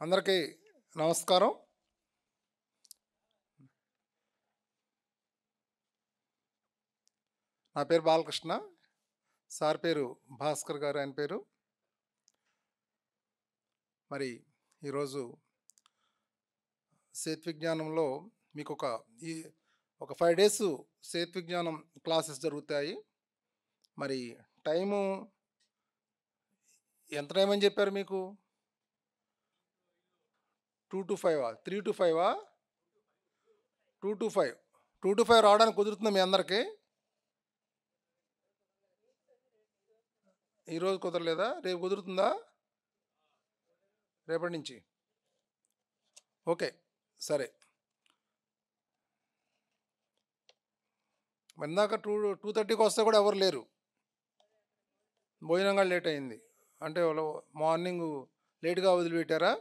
అందరికీ నమస్కారం. నా పేరు బాలకృష్ణ. సార్ పేరు భాస్కర్ గారు ఆయన పేరు. మరి ఈరోజు సేత్ విజ్ఞానంలో మీకు ఈ ఒక 5 డేస్ సేత్ విజ్ఞానం క్లాసెస్ జరుగుతాయి. మరి టైము ఎంత టైం అని చెప్పారు మీకు? 2-5 3-5 2-5 2-5 రావడానికి కుదురుతుందా మీ అందరికీ? ఈరోజు కుదరలేదా? రేపు కుదురుతుందా? రేపటి నుంచి ఓకే, సరే. ఇందాక 2:30కి వస్తే కూడా ఎవరు లేరు. భోజనం కూడా లేట్ అయింది అంటే వాళ్ళు మార్నింగ్ లేట్గా వదిలిపెట్టారా?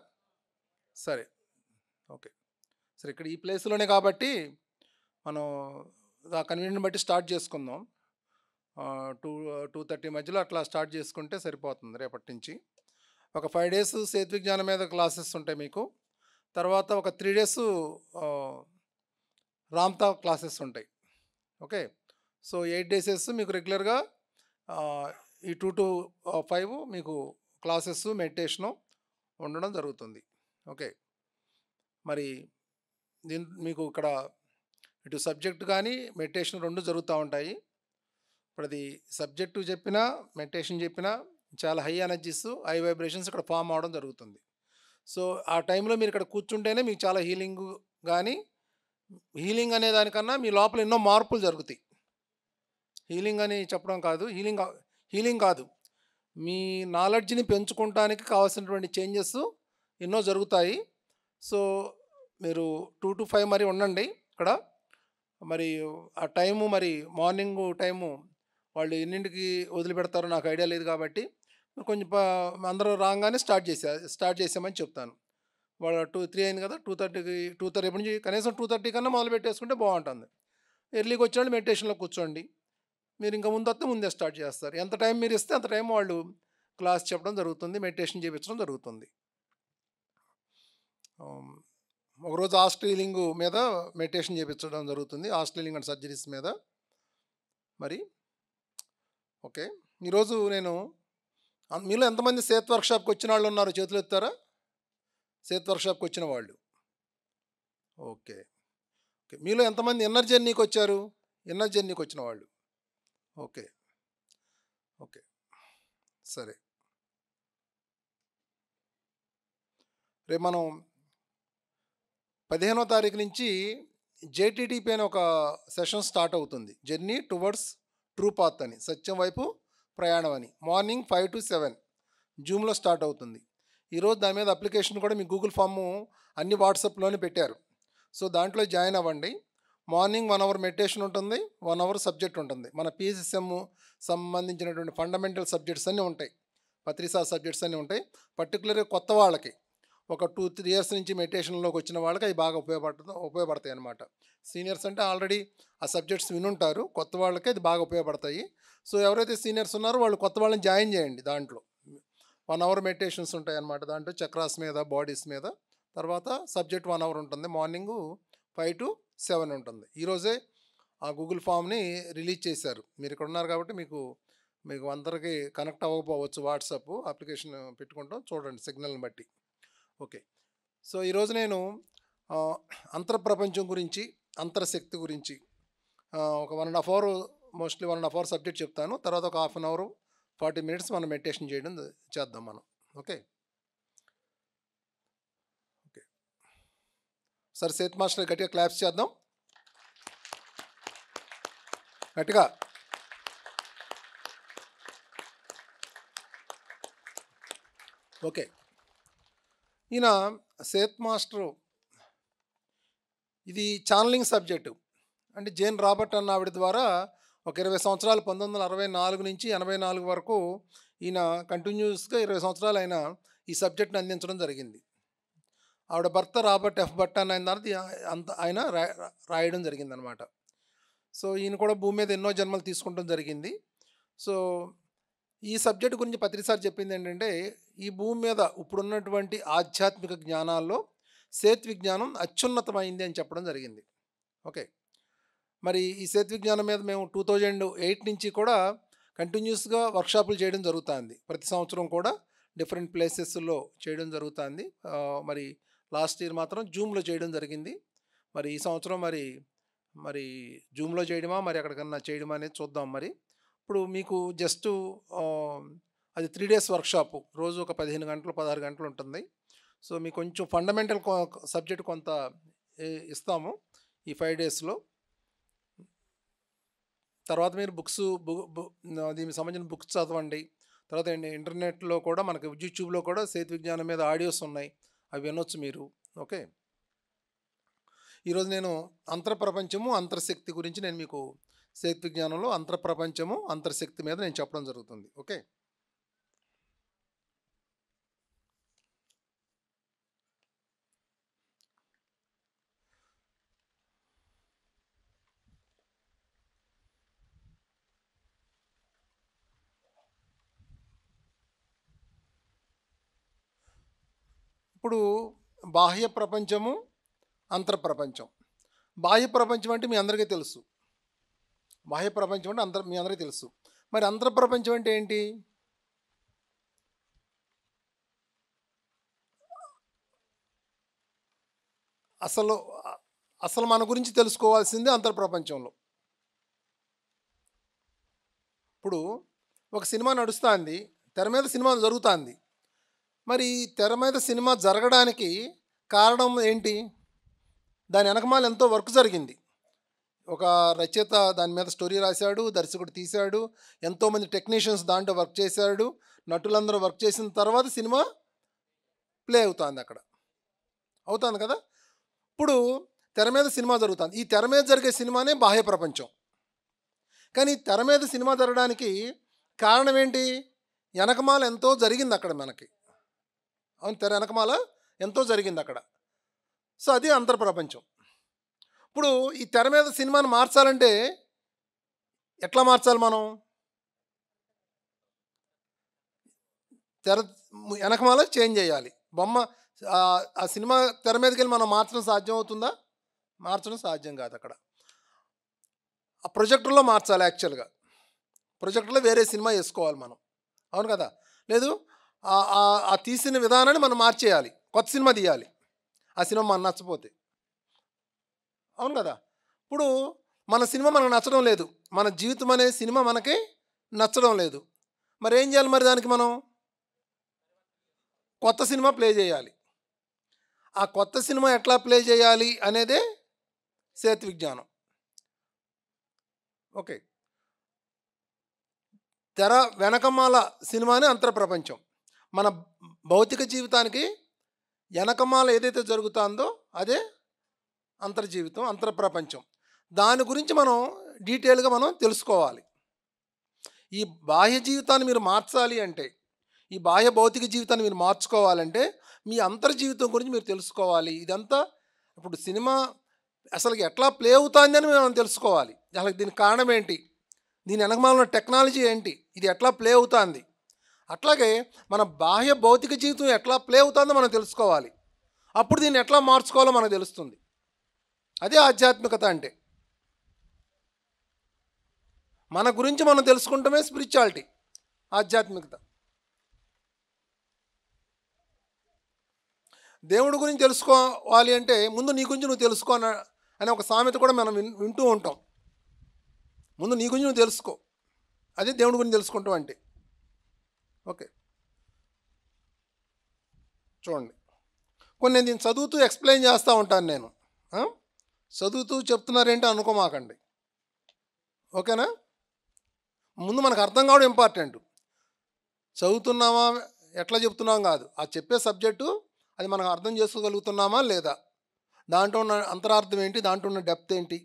సరే, ఓకే, సరే. ఇక్కడ ఈ ప్లేస్లోనే కాబట్టి మనం ఆ కన్వీనియన్ బట్టి స్టార్ట్ చేసుకుందాం. 2-2:30 మధ్యలో అట్లా స్టార్ట్ చేసుకుంటే సరిపోతుంది. రేపటి నుంచి ఒక 5 డేస్ సేతు విజ్ఞానం మీద క్లాసెస్ ఉంటాయి మీకు. తర్వాత ఒక 3 డేస్ రామ్తా క్లాసెస్ ఉంటాయి. ఓకే, సో 8 డేసెస్ మీకు రెగ్యులర్గా ఈ 2-5 మీకు క్లాసెస్ మెడిటేషను ఉండడం జరుగుతుంది. ఓకే, మరి మీకు ఇక్కడ ఇటు సబ్జెక్ట్ కానీ మెడిటేషన్ రెండు జరుగుతూ ఉంటాయి. ఇప్పుడు అది సబ్జెక్టు చెప్పినా మెడిటేషన్ చెప్పినా చాలా హై ఎనర్జీస్, హై వైబ్రేషన్స్ ఇక్కడ ఫామ్ అవడం జరుగుతుంది. సో ఆ టైంలో మీరు ఇక్కడ కూర్చుంటేనే మీకు చాలా హీలింగ్ కానీ, హీలింగ్ అనే దానికన్నా మీ లోపల ఎన్నో మార్పులు జరుగుతాయి. హీలింగ్ అని చెప్పడం కాదు, హీలింగ్ కాదు, మీ నాలెడ్జ్ని పెంచుకోవడానికి కావాల్సినటువంటి చేంజెస్ ఎన్నో జరుగుతాయి. సో మీరు 2-5 మరి ఉండండి ఇక్కడ. మరి ఆ టైము మరి మార్నింగ్ టైము వాళ్ళు ఎన్నింటికి వదిలిపెడతారో నాకు ఐడియా లేదు కాబట్టి కొంచెం అందరూ రాగానే స్టార్ట్ చేసామని చెప్తాను. వాళ్ళు 2-3 అయింది కదా, 2:30కి 2:30 రేపు నుంచి కనీసం 2:30 కన్నా మొదలు పెట్టేసుకుంటే బాగుంటుంది. ఎర్లీకి వచ్చిన మెడిటేషన్లో కూర్చోండి. మీరు ఇంకా ముందు వస్తే ముందే స్టార్ట్ చేస్తారు. ఎంత టైం మీరు ఇస్తే అంత టైం వాళ్ళు క్లాస్ చెప్పడం జరుగుతుంది, మెడిటేషన్ చేయించడం జరుగుతుంది. ఒకరోజు ఆస్ట్రీలింగ్ మీద మెడిటేషన్ చేయించడం జరుగుతుంది, ఆస్ట్రీలింగ్ అండ్ సర్జరీస్ మీద. మరి ఓకే, ఈరోజు నేను మీలో ఎంతమంది సేత్ వర్క్షాప్కి వచ్చిన వాళ్ళు ఉన్నారు? చేతులు ఎత్తారా? సేత్ వర్క్షాప్కి వచ్చిన వాళ్ళు. Okay, okay. మీలో ఎంతమంది ఇన్నర్ జర్నీకి వచ్చారు? ఇన్నర్ జర్నీకి వచ్చిన వాళ్ళు. ఓకే, ఓకే, సరే. రేపు మనం 15వ తారీఖు నుంచి జేటీటీపీ అని ఒక సెషన్ స్టార్ట్ అవుతుంది. జర్నీ టువర్డ్స్ ట్రూ పాత్ అని, సత్యం వైపు ప్రయాణం అని. మార్నింగ్ 5 to 7 జూమ్లో స్టార్ట్ అవుతుంది. ఈరోజు దాని మీద అప్లికేషన్ కూడా మీ గూగుల్ ఫాము అన్ని వాట్సాప్లోనే పెట్టారు. సో దాంట్లో జాయిన్ అవ్వండి. మార్నింగ్ 1 అవర్ మెడిటేషన్ ఉంటుంది, 1 అవర్ సబ్జెక్ట్ ఉంటుంది. మన పిఎస్ఎస్ఎం సంబంధించినటువంటి ఫండమెంటల్ సబ్జెక్ట్స్ అన్నీ ఉంటాయి, పత్రిసా సబ్జెక్ట్స్ అన్నీ ఉంటాయి. పర్టికులర్గా కొత్త వాళ్ళకి ఒక 2-3 ఇయర్స్ నుంచి మెడిటేషన్లోకి వచ్చిన వాళ్ళకి అవి బాగా ఉపయోగపడతాయి అన్నమాట. సీనియర్స్ అంటే ఆల్రెడీ ఆ సబ్జెక్ట్స్ వినుంటారు, కొత్త వాళ్ళకి అది బాగా ఉపయోగపడతాయి. సో ఎవరైతే సీనియర్స్ ఉన్నారో వాళ్ళు కొత్త వాళ్ళని జాయిన్ చేయండి. దాంట్లో 1 అవర్ మెడిటేషన్స్ ఉంటాయి అన్నమాట. దాంట్లో చక్రాస్ మీద, బాడీస్ మీద. తర్వాత సబ్జెక్ట్ 1 అవర్ ఉంటుంది. మార్నింగు 5 to 7 ఉంటుంది. ఈరోజే ఆ గూగుల్ ఫామ్ని రిలీజ్ చేశారు. మీరు ఇక్కడ ఉన్నారు కాబట్టి మీకు అందరికీ కనెక్ట్ అవ్వకపోవచ్చు. వాట్సాప్ అప్లికేషన్ పెట్టుకుంటాం, చూడండి సిగ్నల్ని బట్టి. ఓకే, సో ఈరోజు నేను అంతర్ప్రపంచం గురించి, అంతర్శక్తి గురించి ఒక 1.5 అవర్, మోస్ట్లీ 1.5 అవర్ సబ్జెక్ట్ చెప్తాను. తర్వాత ఒక 1/2 అవర్ 40 మినిట్స్ మనం మెడిటేషన్ చేద్దాం మనం. Okay, okay. సరే సేత్ మాస్టర్ గట్టిగా క్లాప్స్ చేద్దాం, గట్టిగా. ఓకే, ఈయన సేత్ మాస్టరు ఇది ఛానలింగ్ సబ్జెక్టు. అంటే జేన్ రాబర్ట్ అన్న ఆవిడ ద్వారా ఒక 20 సంవత్సరాలు 1964 నుంచి 84 వరకు ఈయన కంటిన్యూస్గా 20 సంవత్సరాలు ఆయన ఈ సబ్జెక్ట్ని అందించడం జరిగింది. ఆవిడ భర్త రాబర్ట్ ఎఫ్ భట్ అని ఆయన రాయడం జరిగిందనమాట. సో ఈయన కూడా భూమి మీద ఎన్నో జన్మలు తీసుకుంటం జరిగింది. సో ఈ సబ్జెక్ట్ గురించి పత్రిసారి చెప్పింది ఏంటంటే, ఈ భూమి మీద ఇప్పుడున్నటువంటి ఆధ్యాత్మిక జ్ఞానాల్లో సేత్ విజ్ఞానం అత్యున్నతమైంది అని చెప్పడం జరిగింది. ఓకే. మరి ఈ సేత్ విజ్ఞానం మీద మేము 2008 నుంచి కూడా కంటిన్యూస్గా వర్క్షాపులు చేయడం జరుగుతుంది. ప్రతి సంవత్సరం కూడా డిఫరెంట్ ప్లేసెస్లో చేయడం జరుగుతుంది. మరి లాస్ట్ ఇయర్ మాత్రం జూమ్లో చేయడం జరిగింది. మరి ఈ సంవత్సరం మరి జూమ్లో చేయడమా, మరి ఎక్కడికన్నా చేయడమా అనేది చూద్దాం. మరి ఇప్పుడు మీకు జస్ట్ అది 3 days వర్క్షాపు, రోజు ఒక 15 గంటలు 16 గంటలు ఉంటుంది. సో మీకు కొంచెం ఫండమెంటల్ సబ్జెక్ట్ కొంత ఇస్తాము ఈ 5 daysలో. తర్వాత మీరు బుక్స్ దీనికి సంబంధించిన బుక్స్ చదవండి. తర్వాత ఇంటర్నెట్లో కూడా మనకి యూట్యూబ్లో కూడా సేత్ విజ్ఞానం మీద ఆడియోస్ ఉన్నాయి, అవి వినొచ్చు మీరు. ఓకే. ఈరోజు నేను అంతర్ప్రపంచము అంతర్శక్తి గురించి నేను మీకు సేత్ విజ్ఞానంలో అంతర్ప్రపంచము అంతర్శక్తి మీద నేను చెప్పడం జరుగుతుంది. ఓకే. ఇప్పుడు బాహ్య ప్రపంచము అంతర్ప్రపంచం. బాహ్య ప్రపంచం అంటే మీ అందరికీ తెలుసు. బాహ్య ప్రపంచం అంటే మీ అందరికీ తెలుసు. మరి అంతర్ప్రపంచం అంటే ఏంటి? అసలు మన గురించి తెలుసుకోవాల్సింది అంతర్ప్రపంచంలో. ఇప్పుడు ఒక సినిమా నడుస్తుంది, తెర మీద సినిమా జరుగుతుంది. మరి తెర మీద సినిమా జరగడానికి కారణం ఏంటి? దాని వెనకమాల ఎంతో వర్క్ జరిగింది. ఒక రచయిత దాని మీద స్టోరీ రాశాడు, దర్శకుడు తీశాడు, ఎంతోమంది టెక్నీషియన్స్ దాంట్లో వర్క్ చేశాడు, నటులందరూ వర్క్ చేసిన తర్వాత సినిమా ప్లే అవుతుంది, అక్కడ అవుతుంది కదా. ఇప్పుడు తెర మీద సినిమా జరుగుతుంది. ఈ తెర మీద జరిగే సినిమానే బాహ్య ప్రపంచం. కానీ తెర మీద సినిమా జరగడానికి కారణం ఏంటి? వెనకమాల ఎంతో జరిగింది అక్కడ మనకి. అవును, తెర వెనకమాల ఎంతో జరిగింది అక్కడ. సో అది అంతర్ప్రపంచం. ఇప్పుడు ఈ తెర మీద సినిమాని మార్చాలంటే ఎట్లా మార్చాలి మనం? తెర వెనకమాల చేంజ్ చేయాలి. బొమ్మ ఆ సినిమా తెర మీదకి వెళ్ళి మనం మార్చడం సాధ్యం అవుతుందా? మార్చడం సాధ్యం కాదు. అక్కడ ఆ ప్రొజెక్టర్లో మార్చాలి. యాక్చువల్గా ప్రొజెక్టర్లో వేరే సినిమా వేసుకోవాలి మనం. అవును కదా. లేదు, ఆ తీసిన విధానాన్ని మనం మార్చేయాలి, కొత్త సినిమా తీయాలి ఆ సినిమా మనకు నచ్చపోతే. అవును కదా. ఇప్పుడు మన సినిమా మనకు నచ్చడం లేదు, మన జీవితం అనే సినిమా మనకి నచ్చడం లేదు. మరి ఏం చేయాలి? మరి దానికి మనం కొత్త సినిమా ప్లే చేయాలి. ఆ కొత్త సినిమా ఎట్లా ప్లే చేయాలి అనేదే సేత్ విజ్ఞానం. ఓకే. తెర వెనకమాల సినిమానే అంతర్ప్రపంచం. మన భౌతిక జీవితానికి వెనకమాల ఏదైతే జరుగుతుందో అదే అంతర్జీవితం, అంతర్ప్రపంచం. దాని గురించి మనం డీటెయిల్గా మనం తెలుసుకోవాలి. ఈ బాహ్య జీవితాన్ని మీరు మార్చాలి అంటే, ఈ బాహ్య భౌతిక జీవితాన్ని మీరు మార్చుకోవాలంటే మీ అంతర్జీవితం గురించి మీరు తెలుసుకోవాలి. ఇదంతా ఇప్పుడు సినిమా అసలు ఎట్లా ప్లే అవుతుంది అని మనం తెలుసుకోవాలి. అసలు దీనికి కారణం ఏంటి, దీని వెనకమాల ఉన్న టెక్నాలజీ ఏంటి, ఇది ఎట్లా ప్లే అవుతుంది. అట్లాగే మన బాహ్య భౌతిక జీవితం ఎట్లా ప్లే అవుతుందో మనం తెలుసుకోవాలి. అప్పుడు దీన్ని ఎట్లా మార్చుకోవాలో మనకు తెలుస్తుంది. అదే ఆధ్యాత్మికత అంటే. మన గురించి మనం తెలుసుకుంటమే స్పిరిచువాలిటీ, ఆధ్యాత్మికత. దేవుడి గురించి తెలుసుకోవాలి అంటే ముందు నీ గురించి నువ్వు తెలుసుకో అనే ఒక సామెత కూడా మనం వింటూ ఉంటాం. ముందు నీ గురించి నువ్వు తెలుసుకో, అదే దేవుడి గురించి తెలుసుకుంటాం అంటే. ఓకే, చూడండి, కొన్ని నేను దీన్ని చదువుతూ ఎక్స్ప్లెయిన్ చేస్తూ ఉంటాను. నేను చదువుతూ చెప్తున్నారేంటి అనుకోమాకండి. ఓకేనా. ముందు మనకు అర్థం కావడం ఇంపార్టెంట్. చదువుతున్నామా ఎట్లా చెప్తున్నాం కాదు, ఆ చెప్పే సబ్జెక్టు అది మనం అర్థం చేసుకోగలుగుతున్నామా లేదా, దాంట్లో ఉన్న అంతరార్థం ఏంటి, దాంట్లో ఉన్న డెప్త్ ఏంటి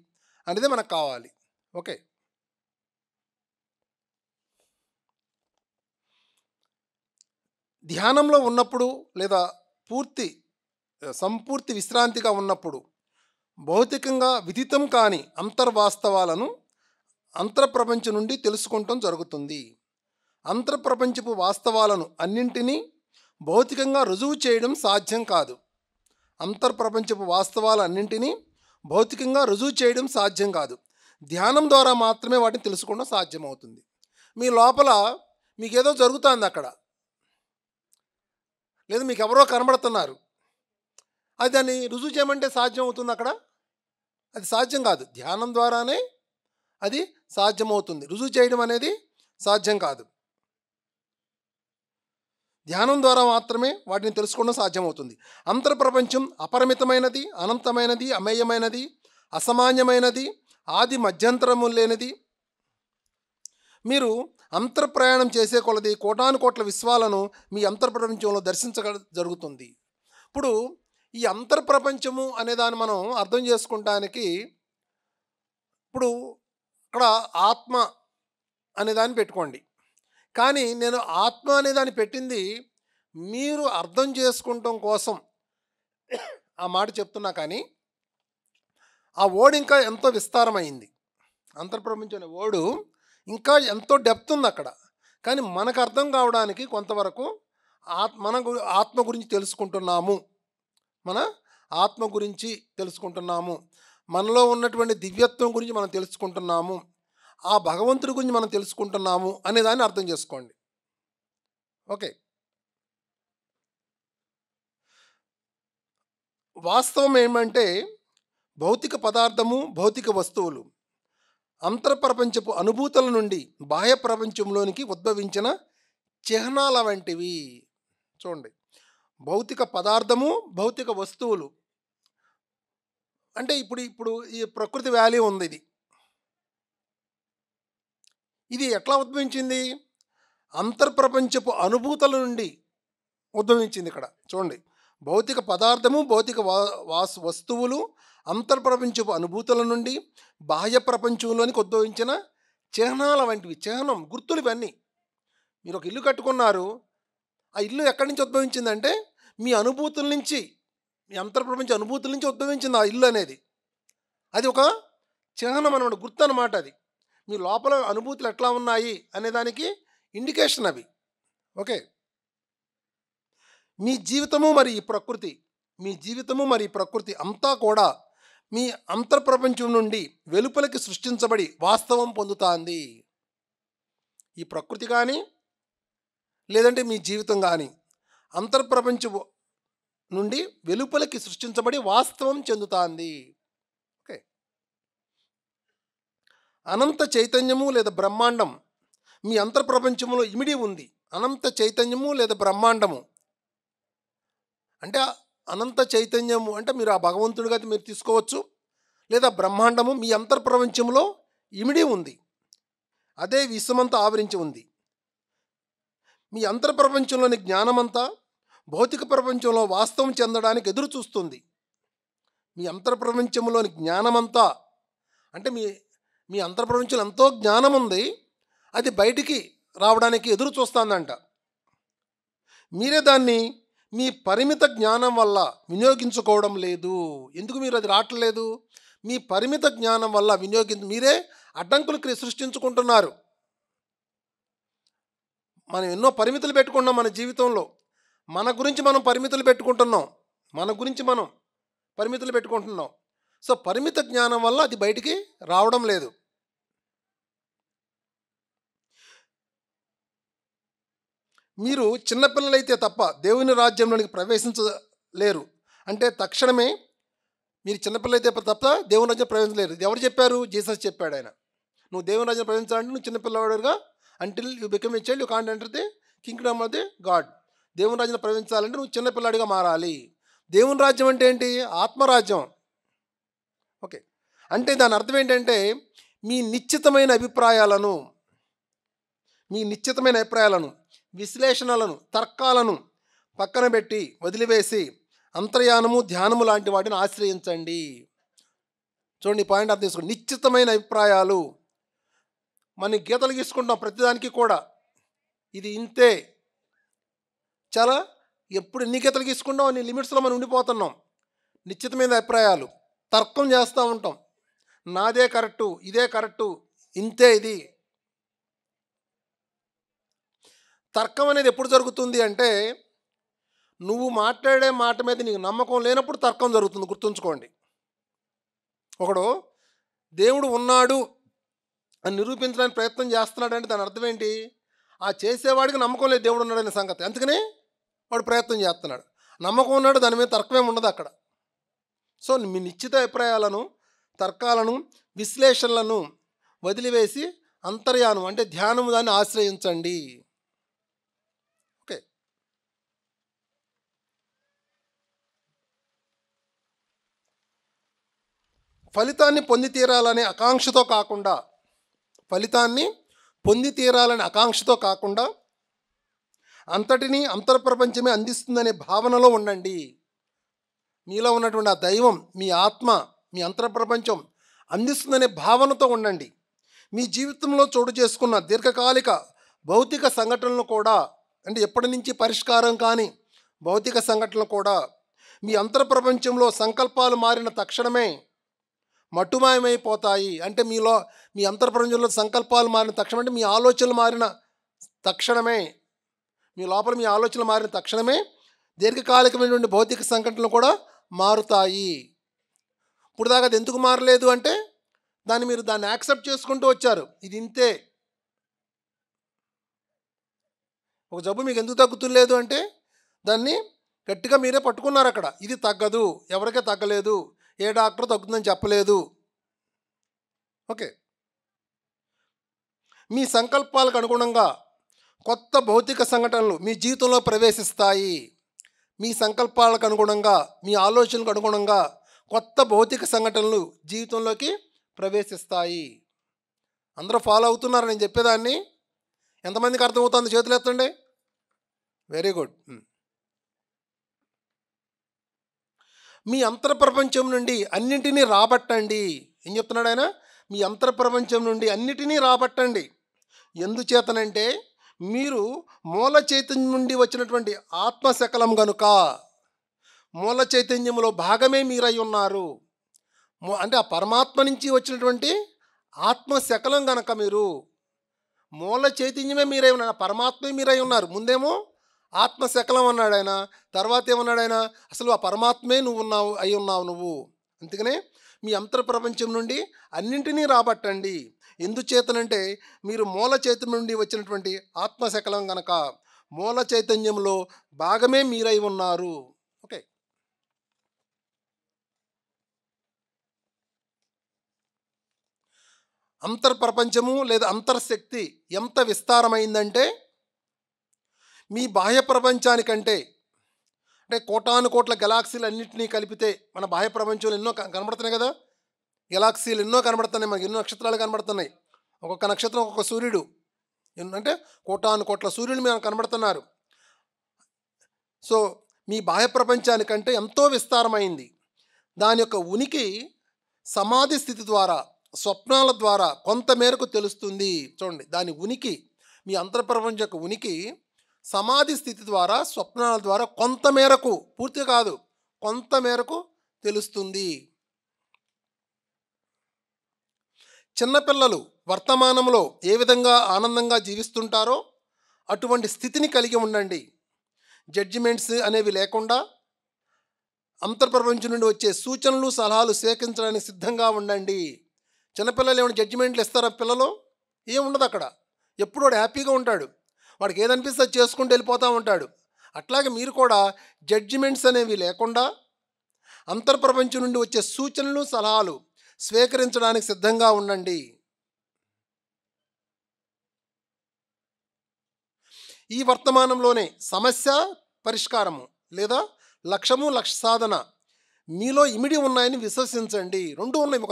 అనేది మనకు కావాలి. ఓకే. ధ్యానంలో ఉన్నప్పుడు లేదా సంపూర్తి విశ్రాంతిగా ఉన్నప్పుడు భౌతికంగా విదితం కాని అంతర్వాస్తవాలను అంతర్ప్రపంచం నుండి తెలుసుకుంటాం జరుగుతుంది. అంతర్ప్రపంచపు వాస్తవాలను అన్నింటినీ భౌతికంగా రుజువు చేయడం సాధ్యం కాదు. అంతర్ప్రపంచపు వాస్తవాలన్నింటినీ భౌతికంగా రుజువు చేయడం సాధ్యం కాదు. ధ్యానం ద్వారా మాత్రమే వాటిని తెలుసుకోవడం సాధ్యమవుతుంది. మీ లోపల మీకేదో జరుగుతుంది అక్కడ, లేదా మీకు ఎవరో కనబడుతున్నారు, అది దాన్ని రుజువు చేయమంటే సాధ్యం అవుతుంది అక్కడ? అది సాధ్యం కాదు. ధ్యానం ద్వారానే అది సాధ్యమవుతుంది. రుజువు చేయడం అనేది సాధ్యం కాదు. ధ్యానం ద్వారా మాత్రమే వాటిని తెలుసుకోవడం సాధ్యమవుతుంది. అంతర్ప్రపంచం అపరిమితమైనది, అనంతమైనది, అమేయమైనది, అసామాన్యమైనది, ఆది మధ్యంతరము లేనిది. మీరు అంతర్ప్రయాణం చేసే కొలది కోటాను కోట్ల విశ్వాలను మీ అంతర్ప్రపంచంలో జరుగుతుంది. ఇప్పుడు ఈ అంతర్ప్రపంచము అనే దాన్ని మనం అర్థం చేసుకుంటానికి ఇప్పుడు ఇక్కడ ఆత్మ అనే దాన్ని పెట్టుకోండి. కానీ నేను ఆత్మ అనే దాన్ని పెట్టింది మీరు అర్థం చేసుకుంటాం కోసం ఆ మాట చెప్తున్నా. కానీ ఆ వర్డ్ ఇంకా ఎంతో విస్తారమైంది. అంతర్ప్రపంచం అనే వర్డు ఇంకా ఎంతో డెప్త్ ఉంది అక్కడ. కానీ మనకు అర్థం కావడానికి కొంతవరకు ఆత్మ గురించి తెలుసుకుంటున్నాము. మన ఆత్మ గురించి తెలుసుకుంటున్నాము. మనలో ఉన్నటువంటి దివ్యత్వం గురించి మనం తెలుసుకుంటున్నాము. ఆ భగవంతుడి గురించి మనం తెలుసుకుంటున్నాము అనేదాన్ని అర్థం చేసుకోండి. ఓకే. వాస్తవం ఏమంటే భౌతిక పదార్థము, భౌతిక వస్తువులు అంతర్ప్రపంచపు అనుభూతుల నుండి బాహ్య ప్రపంచంలోనికి ఉద్భవించిన చిహ్నాల వంటివి. చూడండి, భౌతిక పదార్థము, భౌతిక వస్తువులు అంటే ఇప్పుడు ఈ ప్రకృతి వ్యాలీ ఉంది. ఇది ఎట్లా ఉద్భవించింది? అంతర్ప్రపంచపు అనుభూతుల నుండి ఉద్భవించింది. ఇక్కడ చూడండి, భౌతిక పదార్థము, భౌతిక వస్తువులు అంతర్ప్రపంచపు అనుభూతుల నుండి బాహ్య ప్రపంచంలోనికి ఉద్భవించిన చిహ్నాల వంటివి. చిహ్నం, గుర్తులు ఇవన్నీ. మీరు ఒక ఇల్లు కట్టుకున్నారు, ఆ ఇల్లు ఎక్కడి నుంచి ఉద్భవించిందంటే మీ అనుభూతుల నుంచి, మీ అంతర్ప్రపంచ అనుభూతుల నుంచి ఉద్భవించింది ఆ ఇల్లు అనేది. అది ఒక చిహ్నం అనమాట, గుర్తు అనమాట. అది మీ లోపల అనుభూతులు ఎట్లా ఉన్నాయి అనేదానికి ఇండికేషన్ అవి. ఓకే. మీ జీవితము మరి ఈ ప్రకృతి అంతా కూడా మీ అంతర్ప్రపంచం నుండి వెలుపలికి సృష్టించబడి వాస్తవం పొందుతాంది. ఈ ప్రకృతి కానీ లేదంటే మీ జీవితం కానీ అంతర్ప్రపంచం నుండి వెలుపలికి సృష్టించబడి వాస్తవం చెందుతాంది. ఓకే. అనంత చైతన్యము లేదా బ్రహ్మాండం మీ అంతర్ప్రపంచంలో ఇమిడి ఉంది. అనంత చైతన్యము లేదా బ్రహ్మాండము అంటే అనంత చైతన్యము అంటే మీరు ఆ భగవంతుడిగా మీరు తీసుకోవచ్చు, లేదా బ్రహ్మాండము మీ అంతర్ప్రపంచంలో ఇమిడి ఉంది. అదే విశ్వమంతా ఆవరించి ఉంది. మీ అంతర్ప్రపంచంలోని జ్ఞానమంతా భౌతిక ప్రపంచంలో వాస్తవం చెందడానికి ఎదురు చూస్తుంది. మీ అంతర్ప్రపంచంలోని జ్ఞానమంతా అంటే మీ అంతర్ప్రపంచంలో ఎంతో జ్ఞానం ఉంది, అది బయటికి రావడానికి ఎదురు చూస్తుందంట. మీరే దాన్ని మీ పరిమిత జ్ఞానం వల్ల వినియోగించుకోవడం లేదు. ఎందుకు మీరు అది రావట్లేదు? మీ పరిమిత జ్ఞానం వల్ల మీరే అడ్డంకులు సృష్టించుకుంటున్నారు. మనం ఎన్నో పరిమితులు పెట్టుకున్నాం మన జీవితంలో. మన గురించి మనం పరిమితులు పెట్టుకుంటున్నాం. సో పరిమిత జ్ఞానం వల్ల అది బయటికి రావడం లేదు. మీరు చిన్నపిల్లలైతే తప్ప దేవుని రాజ్యంలోనికి ప్రవేశించలేరు. అంటే తక్షణమే మీరు చిన్నపిల్లలైతే తప్ప దేవుని రాజ్యం ప్రవేశించలేరు. ఇది ఎవరు చెప్పారు? జీసస్ చెప్పాడు. ఆయన నువ్వు దేవుని రాజ్యం ప్రవేశించాలంటే నువ్వు చిన్నపిల్లవాడుగా, until you become a child you can't enter the kingdom of the God. దేవుని రాజ్యం ప్రవేశించాలంటే నువ్వు చిన్నపిల్లాడిగా మారాలి. దేవుని రాజ్యం అంటే ఏంటి? ఆత్మరాజ్యం. ఓకే. అంటే దాని అర్థం ఏంటంటే మీ నిశ్చితమైన అభిప్రాయాలను, విశ్లేషణలను, తర్కాలను పక్కన పెట్టి వదిలివేసి అంతర్యానము, ధ్యానము లాంటి వాటిని ఆశ్రయించండి. చూడండి, పాయింట్ అర్థం చేసుకోండి. నిశ్చితమైన అభిప్రాయాలు. మనం గీతలు గీసుకుంటాం ప్రతిదానికి కూడా, ఇది ఇంతే, చాలా ఎప్పుడు ఎన్ని గీతలు గీసుకుంటాం అన్ని లిమిట్స్లో మనం ఉండిపోతున్నాం. నిశ్చితమైన అభిప్రాయాలు, తర్కం చేస్తూ ఉంటాం. నాదే కరెక్టు, ఇదే కరెక్టు, ఇంతే ఇది. తర్కం అనేది ఎప్పుడు జరుగుతుంది అంటే, నువ్వు మాట్లాడే మాట మీద నీకు నమ్మకం లేనప్పుడు తర్కం జరుగుతుంది, గుర్తుంచుకోండి. ఒకడు దేవుడు ఉన్నాడు అని నిరూపించడానికి ప్రయత్నం చేస్తున్నాడు అంటే దాని అర్థం ఏంటి? ఆ చేసేవాడికి నమ్మకం లేదు దేవుడు ఉన్నాడనే సంగతి, అందుకనే వాడు ప్రయత్నం చేస్తున్నాడు. నమ్మకం ఉన్నాడు, దాని మీద తర్కమేమి ఉండదు అక్కడ. సో మీ నిశ్చిత అభిప్రాయాలను, తర్కాలను, విశ్లేషణలను వదిలివేసి అంతర్యానం అంటే ధ్యానము దాన్ని ఆశ్రయించండి. ఓకే. ఫలితాన్ని పొంది తీరాలనే ఆకాంక్షతో కాకుండా, ఫలితాన్ని పొంది తీరాలనే ఆకాంక్షతో కాకుండా అంతటినీ అంతర్ప్రపంచమే అందిస్తుందనే భావనలో ఉండండి. మీలో ఉన్నటువంటి ఆ దైవం, మీ ఆత్మ, మీ అంతర్ప్రపంచం అందిస్తుందనే భావనతో ఉండండి. మీ జీవితంలో చోటు చేసుకున్న దీర్ఘకాలిక భౌతిక సంఘటనలు కూడా, అంటే ఎప్పటి నుంచి పరిష్కారం కాని భౌతిక సంఘటనలు కూడా మీ అంతర్ప్రపంచంలో సంకల్పాలు మారిన తక్షణమే మట్టుమాయమైపోతాయి. అంటే మీ అంతర్ప్రపంచంలో సంకల్పాలు మారిన తక్షణం అంటే మీ ఆలోచనలు మారిన తక్షణమే, మీ లోపల మీ ఆలోచనలు మారిన తక్షణమే దీర్ఘకాలికమైనటువంటి భౌతిక సంఘటనలు కూడా మారుతాయి. ఇప్పుడు దాకా అది ఎందుకు మారలేదు అంటే మీరు దాన్ని యాక్సెప్ట్ చేసుకుంటూ వచ్చారు. ఇది ఇంతే. ఒక జబ్బు మీకు ఎందుకు తగ్గుతులేదు అంటే దాన్ని గట్టిగా మీరే పట్టుకున్నారు అక్కడ. ఇది తగ్గదు, ఎవరికే తగ్గలేదు, ఏ డాక్టర్ తగ్గుతుందని చెప్పలేదు. ఓకే. మీ సంకల్పాలకు అనుగుణంగా కొత్త భౌతిక సంఘటనలు మీ జీవితంలో ప్రవేశిస్తాయి. మీ సంకల్పాలకు అనుగుణంగా, మీ ఆలోచనలకు అనుగుణంగా కొత్త భౌతిక సంఘటనలు జీవితంలోకి ప్రవేశిస్తాయి. అందరూ ఫాలో అవుతున్నారు నేను చెప్పేదాన్ని? ఎంతమందికి అర్థమవుతుంది? చేతులు ఎత్తండి. Very good. మీ అంతర్ప్రపంచం నుండి అన్నింటినీ రాబట్టండి. ఏం చెప్తున్నాడు ఆయన? మీ అంతర్ప్రపంచం నుండి అన్నిటినీ రాబట్టండి. ఎందుచేతనంటే మీరు మూల చైతన్యం నుండి వచ్చినటువంటి ఆత్మశకలం గనుక, మూల చైతన్యంలో భాగమే మీరై ఉన్నారు. అంటే ఆ పరమాత్మ నుంచి వచ్చినటువంటి ఆత్మశకలం గనక మీరు మూల చైతన్యమే మీరై ఉన్నారు, పరమాత్మే మీరై ఉన్నారు. ముందేమో ఆత్మశకలం అన్నాడు ఆయన, తర్వాత ఏమన్నాడు ఆయన? అసలు ఆ పరమాత్మే అయి ఉన్నావు నువ్వు. అందుకనే మీ అంతర్ప్రపంచం నుండి అన్నింటినీ రాబట్టండి. ఎందుచేతనంటే మీరు మూల చైతన్యం నుండి వచ్చినటువంటి ఆత్మశకలం గనక మూల చైతన్యంలో భాగమే మీరై ఉన్నారు. ఓకే. అంతర్ప్రపంచము లేదా అంతర్శక్తి ఎంత విస్తారమైందంటే మీ బాహ్య ప్రపంచానికంటే, అంటే కోటాను కోట్ల గెలాక్సీలు అన్నింటినీ కలిపితే మన బాహ్య ప్రపంచంలో ఎన్నో కనబడుతున్నాయి కదా, గెలాక్సీలు ఎన్నో కనబడుతున్నాయి, మనకి ఎన్నో నక్షత్రాలు కనబడుతున్నాయి. ఒక్కొక్క నక్షత్రం ఒక్కొక్క సూర్యుడు, అంటే కోటాను కోట్ల సూర్యుడు మీరు కనబడుతున్నారు. సో మీ బాహ్య ప్రపంచానికంటే ఎంతో విస్తారమైంది. దాని యొక్క ఉనికి సమాధి స్థితి ద్వారా, స్వప్నాల ద్వారా కొంతమేరకు తెలుస్తుంది. చూడండి, దాని ఉనికి, మీ అంతర్ప్రపంచ యొక్క ఉనికి సమాధి స్థితి ద్వారా, స్వప్నాల ద్వారా కొంతమేరకు, పూర్తిగా కాదు, కొంతమేరకు తెలుస్తుంది. చిన్నపిల్లలు వర్తమానంలో ఏ విధంగా ఆనందంగా జీవిస్తుంటారో అటువంటి స్థితిని కలిగి ఉండండి. జడ్జిమెంట్స్ అనేవి లేకుండా అంతర్ప్రపంచం నుండి వచ్చే సూచనలు, సలహాలు స్వీకరించడానికి సిద్ధంగా ఉండండి. చిన్నపిల్లలు ఏమైనా జడ్జిమెంట్లు ఇస్తారా? పిల్లలు ఏముండదు అక్కడ. ఎప్పుడు వాడు హ్యాపీగా ఉంటాడు, వాడికి ఏదనిపిస్తే అది చేసుకుంటూ వెళ్ళిపోతూ ఉంటాడు. అట్లాగే మీరు కూడా జడ్జిమెంట్స్ అనేవి లేకుండా అంతర్ప్రపంచం నుండి వచ్చే సూచనలు, సలహాలు స్వీకరించడానికి సిద్ధంగా ఉండండి. ఈ వర్తమానంలోనే సమస్య పరిష్కారము లేదా లక్ష్యము, లక్ష్య సాధన మీలో ఇమిడి ఉన్నాయని విశ్వసించండి. రెండు ఉన్నాయి.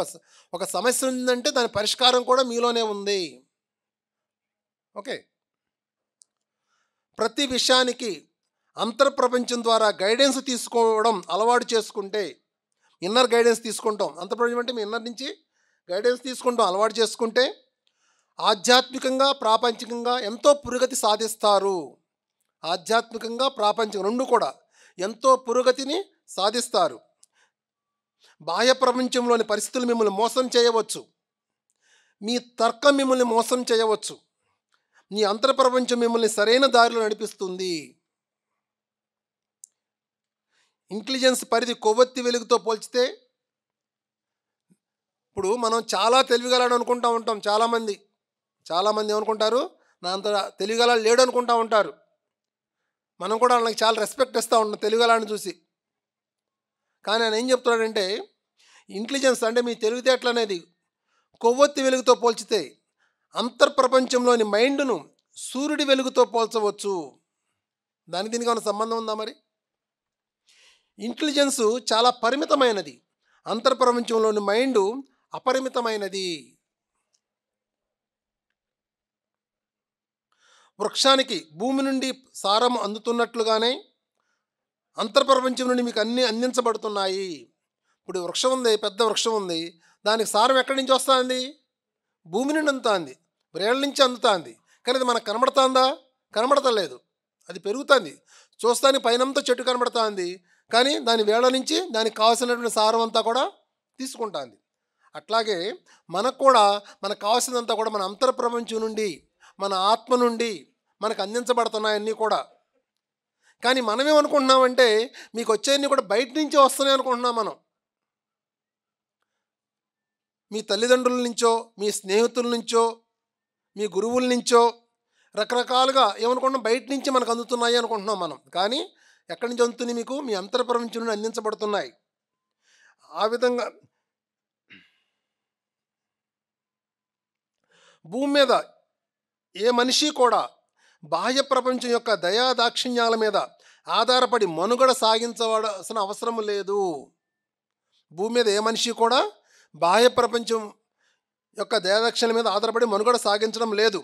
ఒక సమస్య ఉందంటే దాని పరిష్కారం కూడా మీలోనే ఉంది. ఓకే. ప్రతి విషయానికి అంతర్ప్రపంచం ద్వారా గైడెన్స్ తీసుకోవడం అలవాటు చేసుకుంటే, ఇన్నర్ గైడెన్స్ తీసుకుంటాం. అంతర్ప్రపంచం అంటే మీ ఇన్నర్ నుంచి గైడెన్స్ తీసుకుంటాం అలవాటు చేసుకుంటే ఆధ్యాత్మికంగా, ప్రాపంచికంగా ఎంతో పురోగతి సాధిస్తారు. ఆధ్యాత్మికంగా, ప్రాపంచికంగా రెండు కూడా ఎంతో పురోగతిని సాధిస్తారు. బాహ్య ప్రపంచంలోని పరిస్థితులు మిమ్మల్ని మోసం చేయవచ్చు, మీ తర్కం మిమ్మల్ని మోసం చేయవచ్చు, నీ అంతర్ప్రపంచం మిమ్మల్ని సరైన దారిలో నడిపిస్తుంది. ఇంటెలిజెన్స్ పరిధి కొవ్వొత్తి వెలుగుతో పోల్చితే, ఇప్పుడు మనం చాలా తెలివిగలను అనుకుంటూ ఉంటాం. చాలామంది ఏమనుకుంటారు, నా అంత తెలివిగలాడు లేడు అనుకుంటూ ఉంటారు. మనం కూడా వాళ్ళకి చాలా రెస్పెక్ట్ ఇస్తూ ఉంటాం తెలివిగలాన్ని చూసి. కానీ ఆయన ఏం చెప్తున్నాడంటే, ఇంటెలిజెన్స్ అంటే మీ తెలివితేటలు అనేది కొవ్వొత్తి వెలుగుతో పోల్చితే అంతర్ప్రపంచంలోని మైండ్ను సూర్యుడి వెలుగుతో పోల్చవచ్చు. దానికి దీనికి ఏమైనా సంబంధం ఉందా మరి? ఇంటెలిజెన్స్ చాలా పరిమితమైనది, అంతర్ప్రపంచంలోని మైండ్ అపరిమితమైనది. వృక్షానికి భూమి నుండి సారం అందుతున్నట్లుగానే అంతర్ప్రపంచం నుండి మీకు అన్నీ అందించబడుతున్నాయి. ఇప్పుడు వృక్షం ఉంది, పెద్ద వృక్షం ఉంది, దానికి సారం ఎక్కడి నుంచి వస్తుంది? భూమి నుండి అందుతుంది, వేళ్ళ నుంచి అందుతుంది. కానీ అది మనకు కనబడుతుందా? కనబడతలేదు. అది పెరుగుతుంది, చూస్తానికి పైనంతా చెట్టు కనబడుతుంది, కానీ దాని వేళ్ళ నుంచి దానికి కావాల్సినటువంటి సారం అంతా కూడా తీసుకుంటుంది. అట్లాగే మనకు కూడా మనకు కావాల్సినంతా కూడా మన అంతర్ప్రపంచం నుండి, మన ఆత్మ నుండి మనకు అందించబడుతున్నాయన్నీ కూడా. కానీ మనమేమనుకుంటున్నామంటే మీకు వచ్చేవన్నీ కూడా బయట నుంచే వస్తున్నాయి అనుకుంటున్నాం మనం. మీ తల్లిదండ్రుల నుంచో, మీ స్నేహితుల నుంచో, మీ గురువుల నుంచో రకరకాలుగా ఏమనుకుంటున్నాం, బయట నుంచి మనకు అందుతున్నాయి అనుకుంటున్నాం మనం. కానీ ఎక్కడి నుంచి అందుతుంది? మీకు మీ అంతర్ప్రపంచం నుండి అందించబడుతున్నాయి. ఆ విధంగా భూమి మీద ఏ మనిషి కూడా బాహ్య ప్రపంచం యొక్క దయా దాక్షిణ్యాల మీద ఆధారపడి మనుగడ సాగించవలసిన అవసరం లేదు. భూమి మీద ఏ మనిషి కూడా బాహ్య ప్రపంచం యొక్క దయాదాక్షిణ్యాల మీద ఆధారపడి మనుగడ సాగించడం లేదు.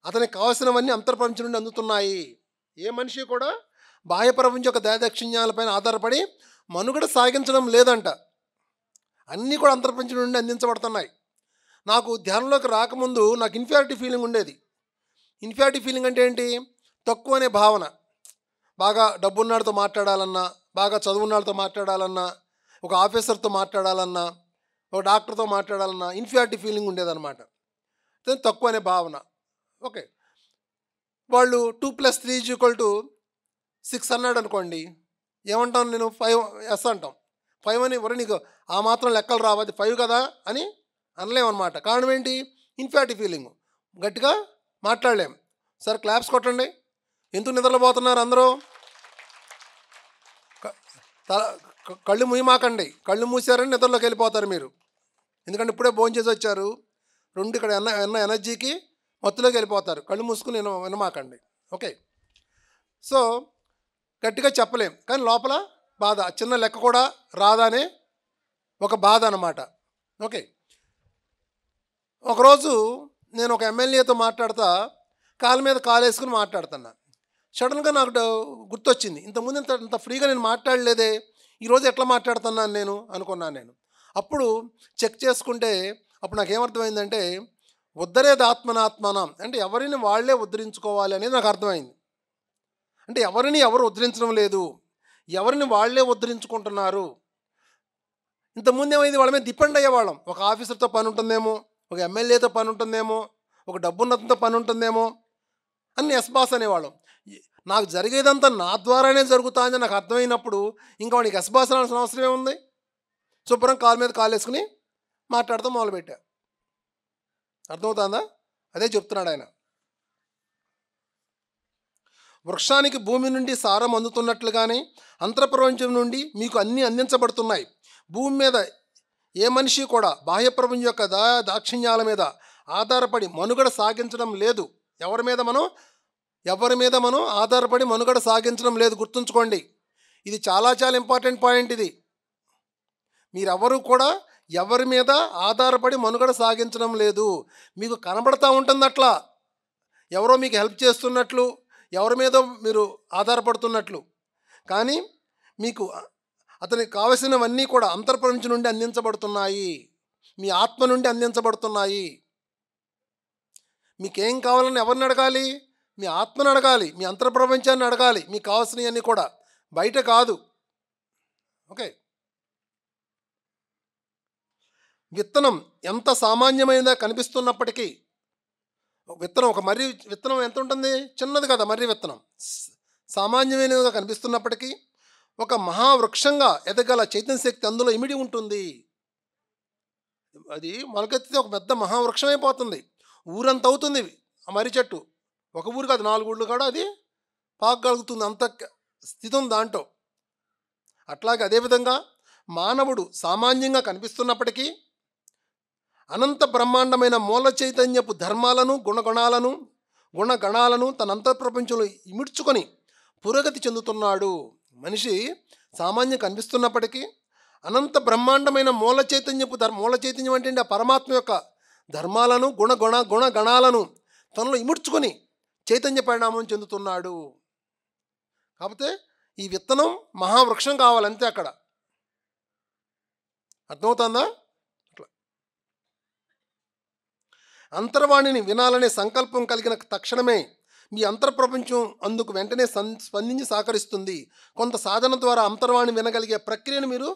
అతనికి కావాల్సినవన్నీ అంతర్ప్రపంచం నుండి అందుతున్నాయి. ఏ మనిషి కూడా బాహ్య ప్రపంచం యొక్క దయాదాక్షిణ్యాలపైన ఆధారపడి మనుగడ సాగించడం లేదంట. అన్నీ కూడా అంతర్ప్రపంచం నుండి అందించబడుతున్నాయి. నాకు ధ్యానంలోకి రాకముందు నాకు ఇన్ఫీరియారిటీ ఫీలింగ్ ఉండేది. ఇన్ఫీరియారిటీ ఫీలింగ్ అంటే ఏంటి? తక్కువ అనే భావన. బాగా డబ్బున్నాడితో మాట్లాడాలన్నా, బాగా చదువున్నాడితో మాట్లాడాలన్నా, ఒక ఆఫీసర్తో మాట్లాడాలన్నా, ఒక డాక్టర్తో మాట్లాడాలన్నా ఇన్ఫీరియారిటీ ఫీలింగ్ ఉండేదన్నమాట. తక్కువ అనే భావన. ఓకే, వాళ్ళు 2+3 = 6 అన్నాడు అనుకోండి, ఏమంటాను నేను? 5 అంటాం. 5 అని ఎవరు నీకు ఆ మాత్రం లెక్కలు రావు, అది 5 కదా అని అనలేమన్నమాట. కారణం ఏంటి? Inferiority feeling. గట్టిగా మాట్లాడలేం. సరే క్లాప్స్ కొట్టండి. ఎందుకు నిద్రపోతున్నారు అందరూ? కళ్ళు మూయమాకండి. కళ్ళు మూసారని నిద్రలోకి వెళ్ళిపోతారు మీరు. ఎందుకంటే ఇప్పుడే భోజనం చేసి వచ్చారు. ఇక్కడ ఎనర్జీకి మత్తులోకి వెళ్ళిపోతారు. కళ్ళు మూసుకుని వినమాకండి. ఓకే, సో గట్టిగా చెప్పలేం, కానీ లోపల బాధ, చిన్న లెక్క కూడా రాదా అనే ఒక బాధ అన్నమాట. ఓకే, ఒకరోజు నేను ఒక ఎమ్మెల్యేతో మాట్లాడుతా కాళ్ళ మీద కాలు వేసుకుని మాట్లాడుతున్నా. సడన్గా నాకు గుర్తొచ్చింది, ఇంతకుముందు ఇంత ఫ్రీగా నేను మాట్లాడలేదే, ఈరోజు ఎట్లా మాట్లాడుతున్నాను నేను అనుకున్నాను నేను. అప్పుడు చెక్ చేసుకుంటే అప్పుడు నాకు ఏమర్థమైందంటే, ఉద్ధరేది ఆత్మనాత్మానం అంటే ఎవరిని వాళ్ళే ఉద్ధరించుకోవాలి అనేది నాకు అర్థమైంది. అంటే ఎవరిని ఎవరు ఉద్ధరించడం లేదు, ఎవరిని వాళ్ళే ఉద్ధరించుకుంటున్నారు. ఇంతకుముందు ఏమైంది, వాళ్ళ మీద డిపెండ్ అయ్యేవాళ్ళం. ఒక ఆఫీసర్తో పని ఉంటుందేమో, ఒక ఎమ్మెల్యేతో పని ఉంటుందేమో, ఒక డబ్బున్నతంతో పని ఉంటుందేమో అని ఎస్బాస్ అనేవాళ్ళం. నాకు జరిగేదంతా నా ద్వారానే జరుగుతుందని నాకు అర్థమైనప్పుడు ఇంకా వాడికి ఎస్బాస్ అనాల్సిన అవసరం ఏముంది? శుభ్రం కాలు మీద కాలు వేసుకుని మాట్లాడుతూ మొదలుపెట్టా. అర్థమవుతుందా? అదే చెప్తున్నాడు ఆయన. వృక్షానికి భూమి నుండి సారం అందుతున్నట్లుగానే అంతర్ప్రపంచం నుండి మీకు అన్నీ అందించబడుతున్నాయి. భూమి మీద ఏ మనిషి కూడా బాహ్య ప్రపంచం యొక్క దాక్షిణ్యాల మీద ఆధారపడి మనుగడ సాగించడం లేదు. ఎవరి మీద మనం ఆధారపడి మనుగడ సాగించడం లేదు. గుర్తుంచుకోండి, ఇది చాలా చాలా ఇంపార్టెంట్ పాయింట్. ఇది మీరెవరూ కూడా ఎవరి మీద ఆధారపడి మనుగడ సాగించడం లేదు. మీకు కనబడతా ఉంటుంది అట్లా, ఎవరో మీకు హెల్ప్ చేస్తున్నట్లు, ఎవరి మీద మీరు ఆధారపడుతున్నట్లు. కానీ మీకు అతనికి కావలసినవన్నీ కూడా అంతర్ప్రపంచం నుండి అందించబడుతున్నాయి, మీ ఆత్మ నుండి అందించబడుతున్నాయి. మీకేం కావాలని ఎవరిని అడగాలి? మీ ఆత్మను అడగాలి, మీ అంతర్ప్రపంచాన్ని అడగాలి. మీకు కావాల్సినవన్నీ కూడా, బయట కాదు. ఓకే, విత్తనం ఎంత సామాన్యమైనదా కనిపిస్తున్నప్పటికీ విత్తనం, ఒక మర్రి విత్తనం ఎంత ఉంటుంది? చిన్నది కదా మర్రి విత్తనం. సామాన్యమైనదిగా కనిపిస్తున్నప్పటికీ ఒక మహావృక్షంగా ఎదగల చైతన్య శక్తి అందులో ఇమిడి ఉంటుంది. అది మొలకెత్తితే ఒక పెద్ద మహావృక్షం అయిపోతుంది. ఊరంత అవుతుంది ఆ మర్రి చెట్టు. ఒక ఊరు కాదు, 4 ఊళ్ళు కూడా అది పాకగలుగుతుంది. అంత స్థితి ఉంది దాంట్లో. అట్లాగే అదేవిధంగా మానవుడు సామాన్యంగా కనిపిస్తున్నప్పటికీ అనంత బ్రహ్మాండమైన మూల చైతన్యపు ధర్మాలను గుణగణాలను తన అంతఃప్రపంచంలో ఇమిడ్చుకొని పురోగతి చెందుతున్నాడు. మనిషి సామాన్యం కనిపిస్తున్నప్పటికీ అనంత బ్రహ్మాండమైన మూల చైతన్యం అంటే ఆ పరమాత్మ యొక్క ధర్మాలను గుణగణాలను తనలో ఇముడ్చుకొని చైతన్య పరిణామం చెందుతున్నాడు. కాకపోతే ఈ విత్తనం మహావృక్షం కావాలంతే. అక్కడ అర్థమవుతుందా? అట్లా అంతర్వాణిని వినాలనే సంకల్పం కలిగిన తక్షణమే మీ అంతర్ప్రపంచం అందుకు వెంటనే స్పందించి సహకరిస్తుంది. కొంత సాధన ద్వారా అంతర్వాణి వినగలిగే ప్రక్రియను మీరు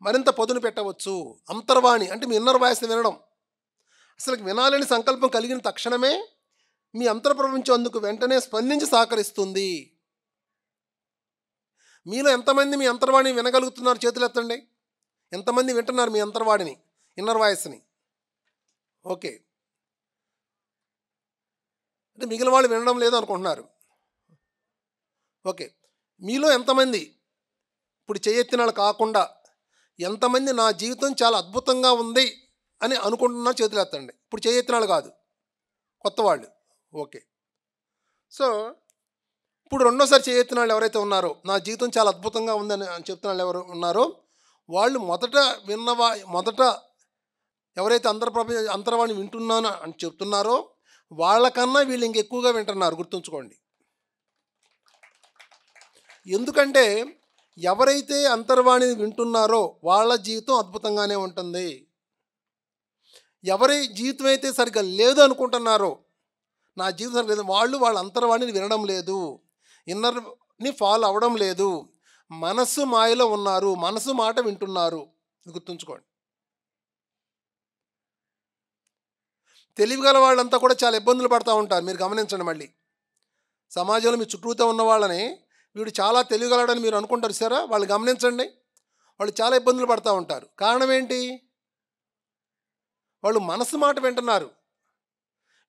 మరింత పదును పెట్టవచ్చు. అంతర్వాణి అంటే మీ ఇన్నర్ వాయిస్ వినడం. అసలు వినాలని సంకల్పం కలిగిన తక్షణమే మీ అంతర్ప్రపంచం అందుకు వెంటనే స్పందించి సహకరిస్తుంది. మీలో ఎంతమంది మీ అంతర్వాణి వినగలుగుతున్నారు? చేతులు ఎత్తండి. ఎంతమంది వింటున్నారు మీ అంతర్వాణిని, ఇన్నర్ వాయిస్ని? ఓకే. అంటే మిగిలిన వాళ్ళు వినడం లేదు అనుకుంటున్నారు. ఓకే. మీలో ఎంతమంది ఇప్పుడు చేయెత్తిన వాళ్ళు కాకుండా ఎంతమంది నా జీవితం చాలా అద్భుతంగా ఉంది అని అనుకుంటున్నా? చేతులు ఎత్తండి. ఇప్పుడు చేయెత్తిన వాళ్ళు కాదు, కొత్త వాళ్ళు. ఓకే. సో ఇప్పుడు రెండోసారి చేయెత్తిన వాళ్ళు ఎవరైతే ఉన్నారో, నా జీవితం చాలా అద్భుతంగా ఉందని చెప్తున్న వాళ్ళు ఎవరు ఉన్నారో, వాళ్ళు మొదట ఎవరైతే అంతర్వాణి వింటున్నాను అని చెప్తున్నారో వాళ్ళకన్నా వీళ్ళు ఇంకెక్కువగా వింటున్నారు. గుర్తుంచుకోండి. ఎందుకంటే ఎవరైతే అంతర్వాణిని వింటున్నారో వాళ్ళ జీవితం అద్భుతంగానే ఉంటుంది. ఎవరి జీవితం అయితే సరిగ్గా లేదు అనుకుంటున్నారో, నా జీవితం సరిగ్గా లేదు, వాళ్ళ అంతర్వాణిని వినడం లేదు, ఇన్నర్ని ఫాలో అవ్వడం లేదు, మనస్సు మాయలో ఉన్నారు, మనసు మాట వింటున్నారు. గుర్తుంచుకోండి. తెలివిగల వాళ్ళంతా కూడా చాలా ఇబ్బందులు పడుతూ ఉంటారు. మీరు గమనించండి. మళ్ళీ సమాజంలో మీ చుట్టూతో ఉన్న వాళ్ళని వీడు చాలా తెలివిగలడని మీరు అనుకుంటారు సరే, వాళ్ళు గమనించండి, వాళ్ళు చాలా ఇబ్బందులు పడుతూ ఉంటారు. కారణం ఏంటి? వాళ్ళు మనసు మాట వింటున్నారు.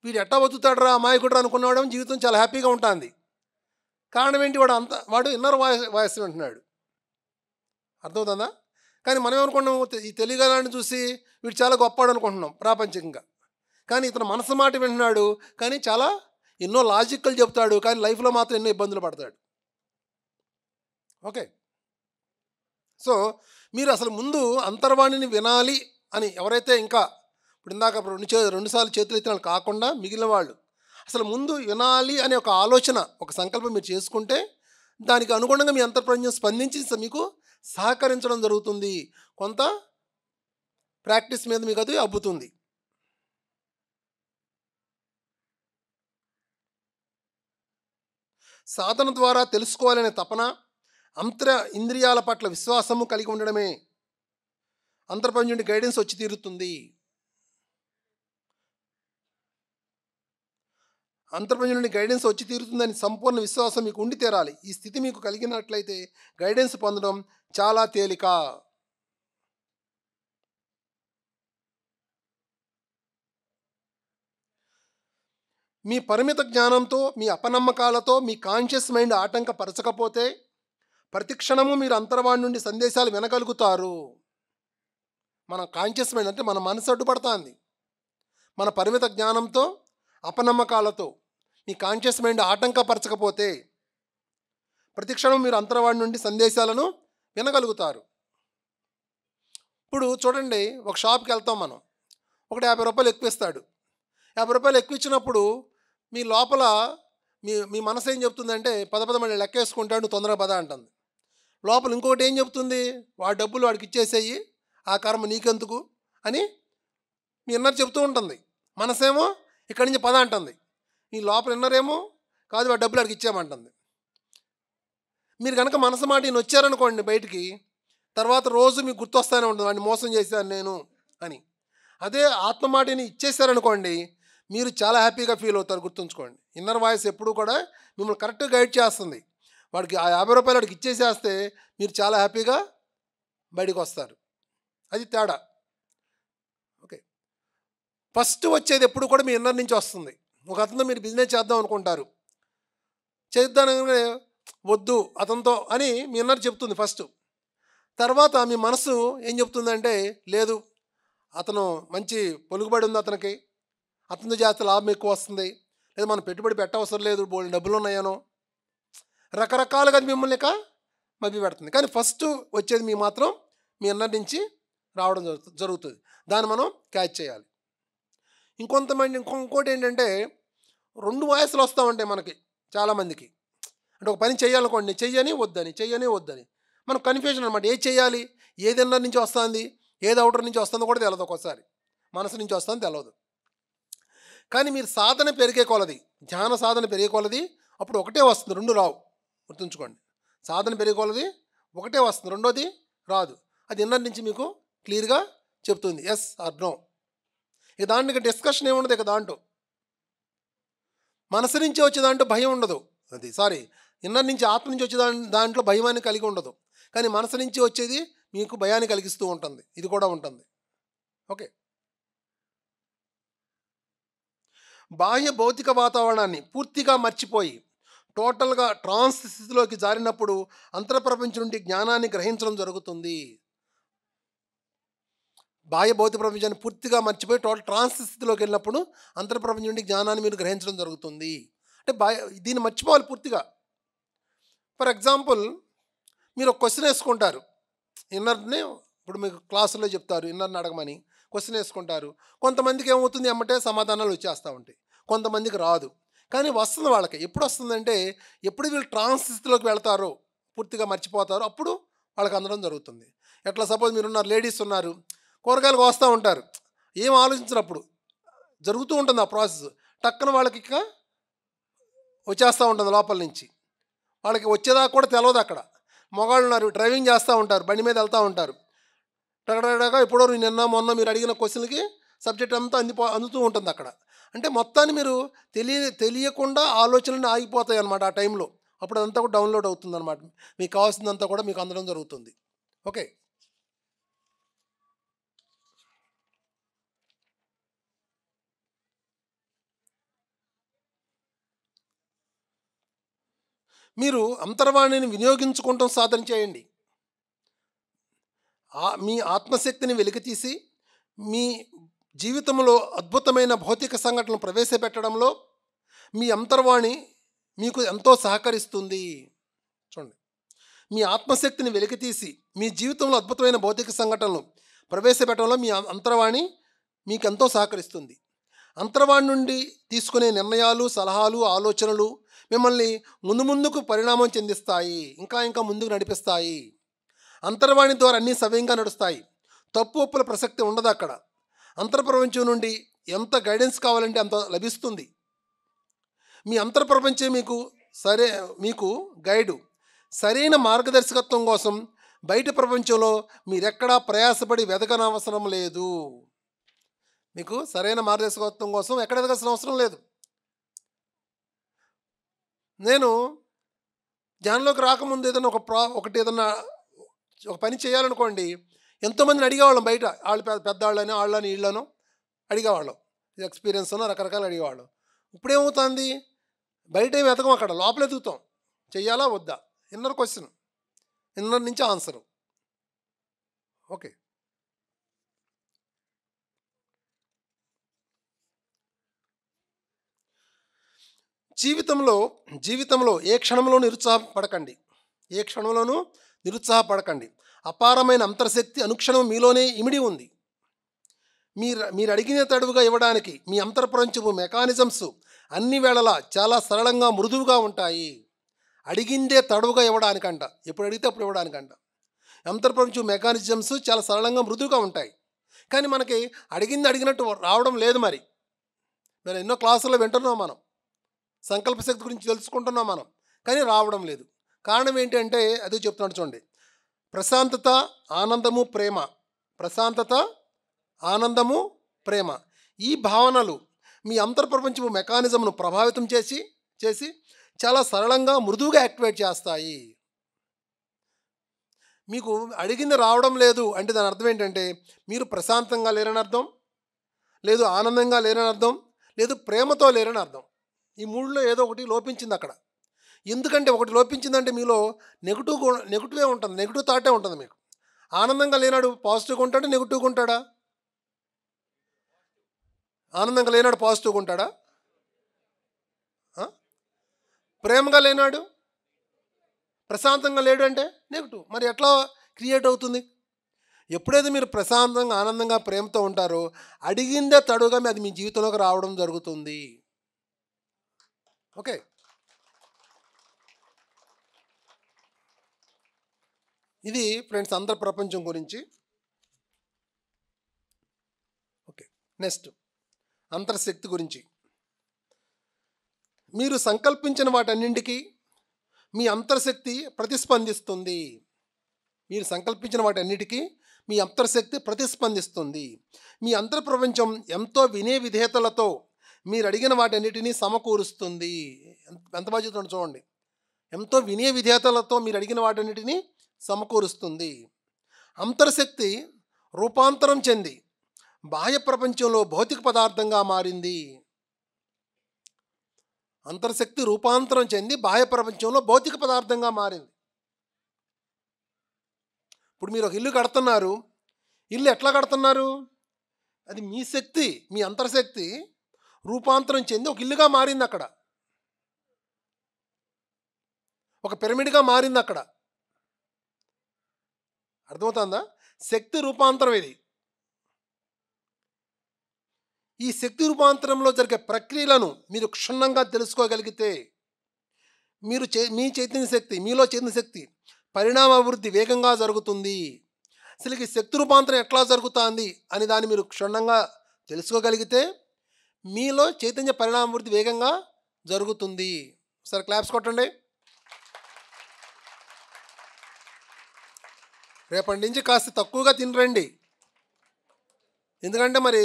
వీడు ఎట్టా బతుకుతాడరా అమాయకుడు అనుకున్నవాడు జీవితం చాలా హ్యాపీగా ఉంటుంది. కారణం ఏంటి? వాడు ఇన్నర్ వాయిస్ వింటున్నాడు. అర్థమవుతుందా? కానీ మనం ఏమనుకున్నాం? ఈ తెలివిగలని చూసి వీడు చాలా గొప్పవాడు అనుకుంటున్నాం ప్రాపంచికంగా. కానీ ఇతను మనసు మాట వింటున్నాడు, కానీ చాలా ఎన్నో లాజికల్ చెప్తాడు, కానీ లైఫ్లో మాత్రం ఎన్నో ఇబ్బందులు పడతాడు. ఓకే. సో మీరు అసలు ముందు అంతర్వాణిని వినాలి అని ఎవరైతే ఇంకా ఇప్పుడు ఇందాక రెండుసార్లు చేతులు ఎత్తిన వాళ్ళు కాకుండా మిగిలిన వాళ్ళు అసలు ముందు వినాలి అనే ఒక ఆలోచన, ఒక సంకల్పం మీరు చేసుకుంటే దానికి అనుగుణంగా మీ అంతర్ప్రపంచం స్పందించి మీకు సహకరించడం జరుగుతుంది. కొంత ప్రాక్టీస్ మీద మీకు అది అబ్బుతుంది. సాధన ద్వారా తెలుసుకోవాలనే తపన, ఇంద్రియాల పట్ల విశ్వాసము కలిగి ఉండడమే అంతర్ప్రపంచం నుండి గైడెన్స్ వచ్చి తీరుతుంది. అంతర్ప్రపంచం నుండి గైడెన్స్ వచ్చి తీరుతుందని సంపూర్ణ విశ్వాసం మీకు ఉండి తీరాలి. ఈ స్థితి మీకు కలిగినట్లయితే గైడెన్స్ పొందడం చాలా తేలిక. మీ పరిమిత జ్ఞానంతో, మీ అపనమ్మకాలతో మీ కాన్షియస్ మైండ్ ఆటంకపరచకపోతే ప్రతి క్షణము మీరు అంతర్వాణి నుండి సందేశాలు వినగలుగుతారు. మన కాన్షియస్ మైండ్ అంటే మన మనసు అడ్డుపడుతుంది. మన పరిమిత జ్ఞానంతో, అపనమ్మకాలతో మీ కాన్షియస్ మైండ్ ఆటంకపరచకపోతే ప్రతి క్షణం మీరు అంతర్వాణి నుండి సందేశాలను వినగలుగుతారు. ఇప్పుడు చూడండి, ఒక షాప్కి వెళ్తాం మనం, ఒకటి 50 రూపాయలు ఎక్కువ ఇస్తాడు. 50 రూపాయలు ఎక్కువ ఇచ్చినప్పుడు మీ లోపల మీ మనసు ఏం చెప్తుందంటే పద మళ్ళీ లెక్క వేసుకుంటాడు, తొందరగా పద అంటుంది. లోపల ఇంకొకటి ఏం చెప్తుంది? వాడి డబ్బులు వాడికి ఇచ్చేసేయి, ఆ కర్మ నీకెందుకు అని మీ ఇన్నర్ చెప్తూ ఉంటుంది. మనసేమో ఇక్కడి నుంచి పద అంటుంది. మీ లోపల ఇన్నరేమో కాదు, వాడి డబ్బులు వాడికి ఇచ్చామంటుంది. మీరు కనుక మనసు మాట ఈయన వచ్చారనుకోండి బయటికి, తర్వాత రోజు మీకు గుర్తొస్తానే ఉంటుంది వాడిని మోసం చేశాను నేను అని. అదే ఆత్మ మాటని ఇచ్చేసారనుకోండి, మీరు చాలా హ్యాపీగా ఫీల్ అవుతారు. గుర్తుంచుకోండి, ఇన్నర్ వాయిస్ ఎప్పుడూ కూడా మిమ్మల్ని కరెక్ట్గా గైడ్ చేస్తుంది. వాడికి ఆ 50 రూపాయలు వాడికి ఇచ్చేసేస్తే మీరు చాలా హ్యాపీగా బయటకు వస్తారు. అది తేడా. ఓకే, ఫస్ట్ వచ్చేది ఎప్పుడు కూడా మీ ఇన్నర్ నుంచి వస్తుంది. ఒక అతనితో మీరు బిజినెస్ చేద్దాం అనుకుంటారు, చేద్దానగానే వద్దు అతనితో అని మీ ఇన్నర్ చెప్తుంది ఫస్ట్. తర్వాత మీ మనసు ఏం చెప్తుందంటే, లేదు అతను మంచి పలుకుబడి ఉంది అతనికి, అతనితో చేస్తే లాభం ఎక్కువ వస్తుంది, లేదా మనం పెట్టుబడి పెట్టవసరం లేదు, బోల్డ్ డబ్బులు ఉన్నాయనో, రకరకాలుగా మిమ్మల్ని ఇక మభ్య పెడుతుంది. కానీ ఫస్ట్ వచ్చేది మీ మాత్రం మీ ఇన్నర్ నుంచి రావడం జరుగుతుంది. దాన్ని మనం క్యాచ్ చేయాలి. ఇంకోటి ఏంటంటే, 2 వాయిస్లు వస్తూ ఉంటాయి మనకి చాలామందికి. అంటే ఒక పని చేయాలనుకోండి, చెయ్యని వద్దని మనకు కన్ఫ్యూజన్ అనమాట. ఏది చేయాలి, ఏది ఇన్నర్ నుంచి వస్తుంది, ఏది అవుటర్ నుంచి వస్తుందో కూడా తెలియదు. ఒక్కోసారి మనసు నుంచి వస్తుందో తెలియదు. కానీ మీరు సాధన పెరిగే కొలది, ధ్యాన సాధన పెరిగే కొలది అప్పుడు ఒకటే వస్తుంది, 2 రావు. గుర్తుంచుకోండి, సాధన పెరిగే కొలది ఒకటే వస్తుంది, రెండోది రాదు. అది ఇన్నర్ నుంచి మీకు క్లియర్గా చెప్తుంది, ఎస్ ఆర్ నో. ఇక దానికి డిస్కషన్ ఏముండదు. ఇక దాంట్లో మనసు నుంచి వచ్చే దాంట్లో భయం ఉండదు. ఇన్నర్ నుంచి ఆత్మ నుంచి వచ్చే దాంట్లో భయమాన్ని కలిగి ఉండదు. కానీ మనసు నుంచి వచ్చేది మీకు భయాన్ని కలిగిస్తూ ఉంటుంది. ఇది కూడా ఉంటుంది. ఓకే, బాహ్య భౌతిక వాతావరణాన్ని పూర్తిగా మర్చిపోయి టోటల్గా ట్రాన్స్ స్థితిలోకి జారినప్పుడు అంతర్ప్రపంచం నుండి జ్ఞానాన్ని గ్రహించడం జరుగుతుంది. బాహ్య భౌతిక ప్రపంచాన్ని పూర్తిగా మర్చిపోయి టోటల్ ట్రాన్స్ స్థితిలోకి వెళ్ళినప్పుడు అంతర్ప్రపంచం నుండి జ్ఞానాన్ని మీరు గ్రహించడం జరుగుతుంది. అంటే దీన్ని మర్చిపోవాలి పూర్తిగా. ఫర్ ఎగ్జాంపుల్, మీరు ఒక క్వశ్చన్ వేసుకుంటారు ఇన్నర్ని. ఇప్పుడు మీకు క్లాసులో చెప్తారు ఇన్నర్ని అడగమని, క్వశ్చన్ వేసుకుంటారు. కొంతమందికి ఏమవుతుంది, ఎమ్మటే సమాధానాలు వచ్చేస్తూ ఉంటాయి, కొంతమందికి రాదు. కానీ వస్తుంది వాళ్ళకి. ఎప్పుడు వస్తుందంటే, ఎప్పుడు వీళ్ళు ట్రాన్స్ స్థితిలోకి వెళ్తారో, పూర్తిగా మర్చిపోతారో, అప్పుడు వాళ్ళకి అందడం జరుగుతుంది. ఎట్లా, సపోజ్ మీరున్నారు, లేడీస్ ఉన్నారు, కూరగాయలకు వస్తూ ఉంటారు, ఏం ఆలోచించినప్పుడు జరుగుతూ ఉంటుంది ఆ ప్రాసెస్. టక్కున వాళ్ళకి ఇక వచ్చేస్తూ ఉంటుంది లోపల నుంచి. వాళ్ళకి వచ్చేదాకా కూడా తెలియదు. అక్కడ మగవాళ్ళు ఉన్నారు, డ్రైవింగ్ చేస్తూ ఉంటారు, బండి మీద వెళ్తూ ఉంటారు, టగడగా ఎప్పుడో నిన్న మొన్న మీరు అడిగిన క్వశ్చన్కి సబ్జెక్ట్ అంతా అందుతూ ఉంటుంది అక్కడ. అంటే మొత్తాన్ని మీరు తెలియకుండా ఆలోచనలు ఆగిపోతాయి అన్నమాట ఆ టైంలో. అప్పుడు అదంతా కూడా డౌన్లోడ్ అవుతుంది అనమాట. మీకు కావాల్సిందంతా కూడా మీకు అందడం జరుగుతుంది. ఓకే, మీరు అంతర్వాణిని వినియోగించుకుంటాం సాధన చేయండి. మీ ఆత్మశక్తిని వెలికితీసి మీ జీవితంలో అద్భుతమైన భౌతిక సంఘటనలు ప్రవేశపెట్టడంలో మీ అంతర్వాణి మీకు ఎంతో సహకరిస్తుంది. చూడండి, మీ ఆత్మశక్తిని వెలికితీసి మీ జీవితంలో అద్భుతమైన భౌతిక సంఘటనలు ప్రవేశపెట్టడంలో మీ అంతర్వాణి మీకు ఎంతో సహకరిస్తుంది. అంతర్వాణి నుండి తీసుకునే నిర్ణయాలు, సలహాలు, ఆలోచనలు మిమ్మల్ని ముందుకు పరిణామం చెందిస్తాయి, ఇంకా ముందుకు నడిపిస్తాయి. అంతర్వాణి ద్వారా అన్నీ సవ్యంగా నడుస్తాయి. తప్పు ఒప్పుల ప్రసక్తి ఉండదు అక్కడ. అంతర్ప్రపంచం నుండి ఎంత గైడెన్స్ కావాలంటే అంత లభిస్తుంది. మీ అంతర్ప్రపంచం మీకు గైడు. సరైన మార్గదర్శకత్వం కోసం బయట ప్రపంచంలో మీరెక్కడా ప్రయాసపడి వెతకనవసరం లేదు. మీకు సరైన మార్గదర్శకత్వం కోసం ఎక్కడ వెతకాల్సిన అవసరం లేదు. నేను ధ్యానంలోకి రాకముందు ఏదైనా ఏదన్నా ఒక పని చేయాలనుకోండి, ఎంతోమందిని అడిగేవాళ్ళం. బయట వాళ్ళు పెద్దవాళ్ళని, వాళ్ళని, వీళ్ళను అడిగేవాళ్ళం. ఎక్స్పీరియన్స్ ఉన్న రకరకాలు అడిగేవాళ్ళం. ఇప్పుడేమవుతుంది, బయట ఏమి వెతకం, అక్కడ లోపల ఎదుగుతాం. చెయ్యాలా వద్దా, ఇన్నర్ క్వశ్చన్, ఇన్నర్ నుంచి ఆన్సరు. ఓకే, జీవితంలో ఏ క్షణంలోనూ నిరుత్సాహపడకండి. అపారమైన అంతర్శక్తి అనుక్షణం మీలోనే ఇమిడి ఉంది. మీరు అడిగిన తడువుగా ఇవ్వడానికి మీ అంతర్ప్రపంచపు మెకానిజమ్స్ అన్ని వేళలా చాలా సరళంగా, మృదువుగా ఉంటాయి. అడిగిందే తడువుగా ఇవ్వడానికంట, ఎప్పుడు అడిగితే అప్పుడు ఇవ్వడానికంట. అంతర్ప్రపంచం మెకానిజమ్స్ చాలా సరళంగా, మృదువుగా ఉంటాయి. కానీ మనకి అడిగినట్టు రావడం లేదు. మరి ఎన్నో క్లాసుల్లో వింటున్నాం మనం, సంకల్ప శక్తి గురించి తెలుసుకుంటున్నాం మనం, కానీ రావడం లేదు. కారణం ఏంటంటే అదే చెప్తున్నాడు చూడండి, ప్రశాంతత, ఆనందము, ప్రేమ. ప్రశాంతత, ఆనందము, ప్రేమ, ఈ భావనలు మీ అంతర్ప్రపంచపు మెకానిజంను ప్రభావితం చేసి చాలా సరళంగా మృదువుగా యాక్టివేట్ చేస్తాయి. మీకు అడిగింది రావడం లేదు అంటే దాని అర్థం ఏంటంటే మీరు ప్రశాంతంగా లేరని అర్థం, లేదు ఆనందంగా లేరని అర్థం, లేదు ప్రేమతో లేరని అర్థం. ఈ మూడులో ఏదో ఒకటి లోపించింది అక్కడ. ఎందుకంటే ఒకటి లోపించిందంటే మీలో నెగిటివే ఉంటుంది, నెగిటివ్ థాటే ఉంటుంది మీకు. ఆనందంగా లేనాడు పాజిటివ్గా ఉంటాడా, నెగిటివ్గా ఉంటాడా? ఆనందంగా లేనాడు పాజిటివ్గా ఉంటాడా? ప్రేమగా లేనాడు ప్రశాంతంగా లేడు అంటే నెగిటివ్. మరి ఎట్లా క్రియేట్ అవుతుంది? ఎప్పుడైతే మీరు ప్రశాంతంగా ఆనందంగా ప్రేమతో ఉంటారో అడిగిందే తడుగా అది మీ జీవితంలోకి రావడం జరుగుతుంది. ఓకే, ఇది ఫ్రెండ్స్ అంతర్ప్రపంచం గురించి. ఓకే, నెక్స్ట్ అంతర్శక్తి గురించి. మీరు సంకల్పించిన వాటన్నింటికి మీ అంతర్శక్తి ప్రతిస్పందిస్తుంది. మీరు సంకల్పించిన వాటన్నిటికీ మీ అంతర్శక్తి ప్రతిస్పందిస్తుంది. మీ అంతర్ప్రపంచం ఎంతో వినయ విధేయతలతో మీరు అడిగిన వాటన్నిటినీ సమకూరుస్తుంది. ఎంత బాధ్యత ఉందో చూడండి. ఎంతో వినయ విధేయతలతో మీరు అడిగిన వాటన్నిటినీ సమకూరుస్తుంది. అంతర్శక్తి రూపాంతరం చెంది బాహ్య ప్రపంచంలో భౌతిక పదార్థంగా మారింది. అంతర్శక్తి రూపాంతరం చెంది బాహ్య ప్రపంచంలో భౌతిక పదార్థంగా మారింది. ఇప్పుడు మీరు ఒక ఇల్లు కడుతున్నారు. ఇల్లు ఎట్లా కడుతున్నారు? అది మీ శక్తి, మీ అంతర్శక్తి రూపాంతరం చెంది ఒక ఇల్లుగా మారింది. అక్కడ ఒక పిరమిడ్గా మారింది. అక్కడ అర్థమవుతుందా? శక్తి రూపాంతరం ఇది. ఈ శక్తి రూపాంతరంలో జరిగే ప్రక్రియలను మీరు క్షుణ్ణంగా తెలుసుకోగలిగితే మీ చైతన్య శక్తి, మీలో చైతన్య శక్తి పరిణామాభివృద్ధి వేగంగా జరుగుతుంది. అసలు ఈ శక్తి రూపాంతరం ఎట్లా జరుగుతుంది అని దాన్ని మీరు క్షుణ్ణంగా తెలుసుకోగలిగితే మీలో చైతన్య పరిణామాభివృద్ధి వేగంగా జరుగుతుంది. సరే, క్లాప్స్ కొట్టండి. రేపటి నుంచి కాస్త తక్కువగా తినరండి, ఎందుకంటే మరి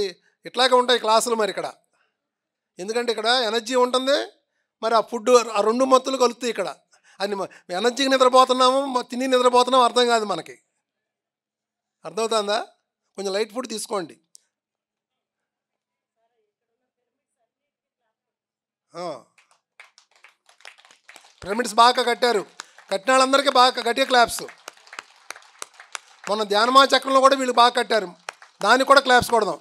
ఇట్లాగే ఉంటాయి క్లాసులు. మరి ఇక్కడ ఎందుకంటే ఇక్కడ ఎనర్జీ ఉంటుంది, మరి ఆ ఫుడ్ ఆ రెండు మత్తులు కలుస్తాయి ఇక్కడ. అని ఎనర్జీకి నిద్రపోతున్నాము, తిని నిద్రపోతున్నాము అర్థం కాదు మనకి. అర్థమవుతుందా? కొంచెం లైట్ ఫుడ్ తీసుకోండి. పిరమిడ్స్ బాగా కట్టారు, కట్టిన వాళ్ళందరికీ బాగా గట్టిగా క్లాప్స్. మొన్న ధ్యానమా చక్రంలో కూడా వీళ్ళు బాగా కట్టారు, దానికి కూడా క్లాప్స్ కొడదాం.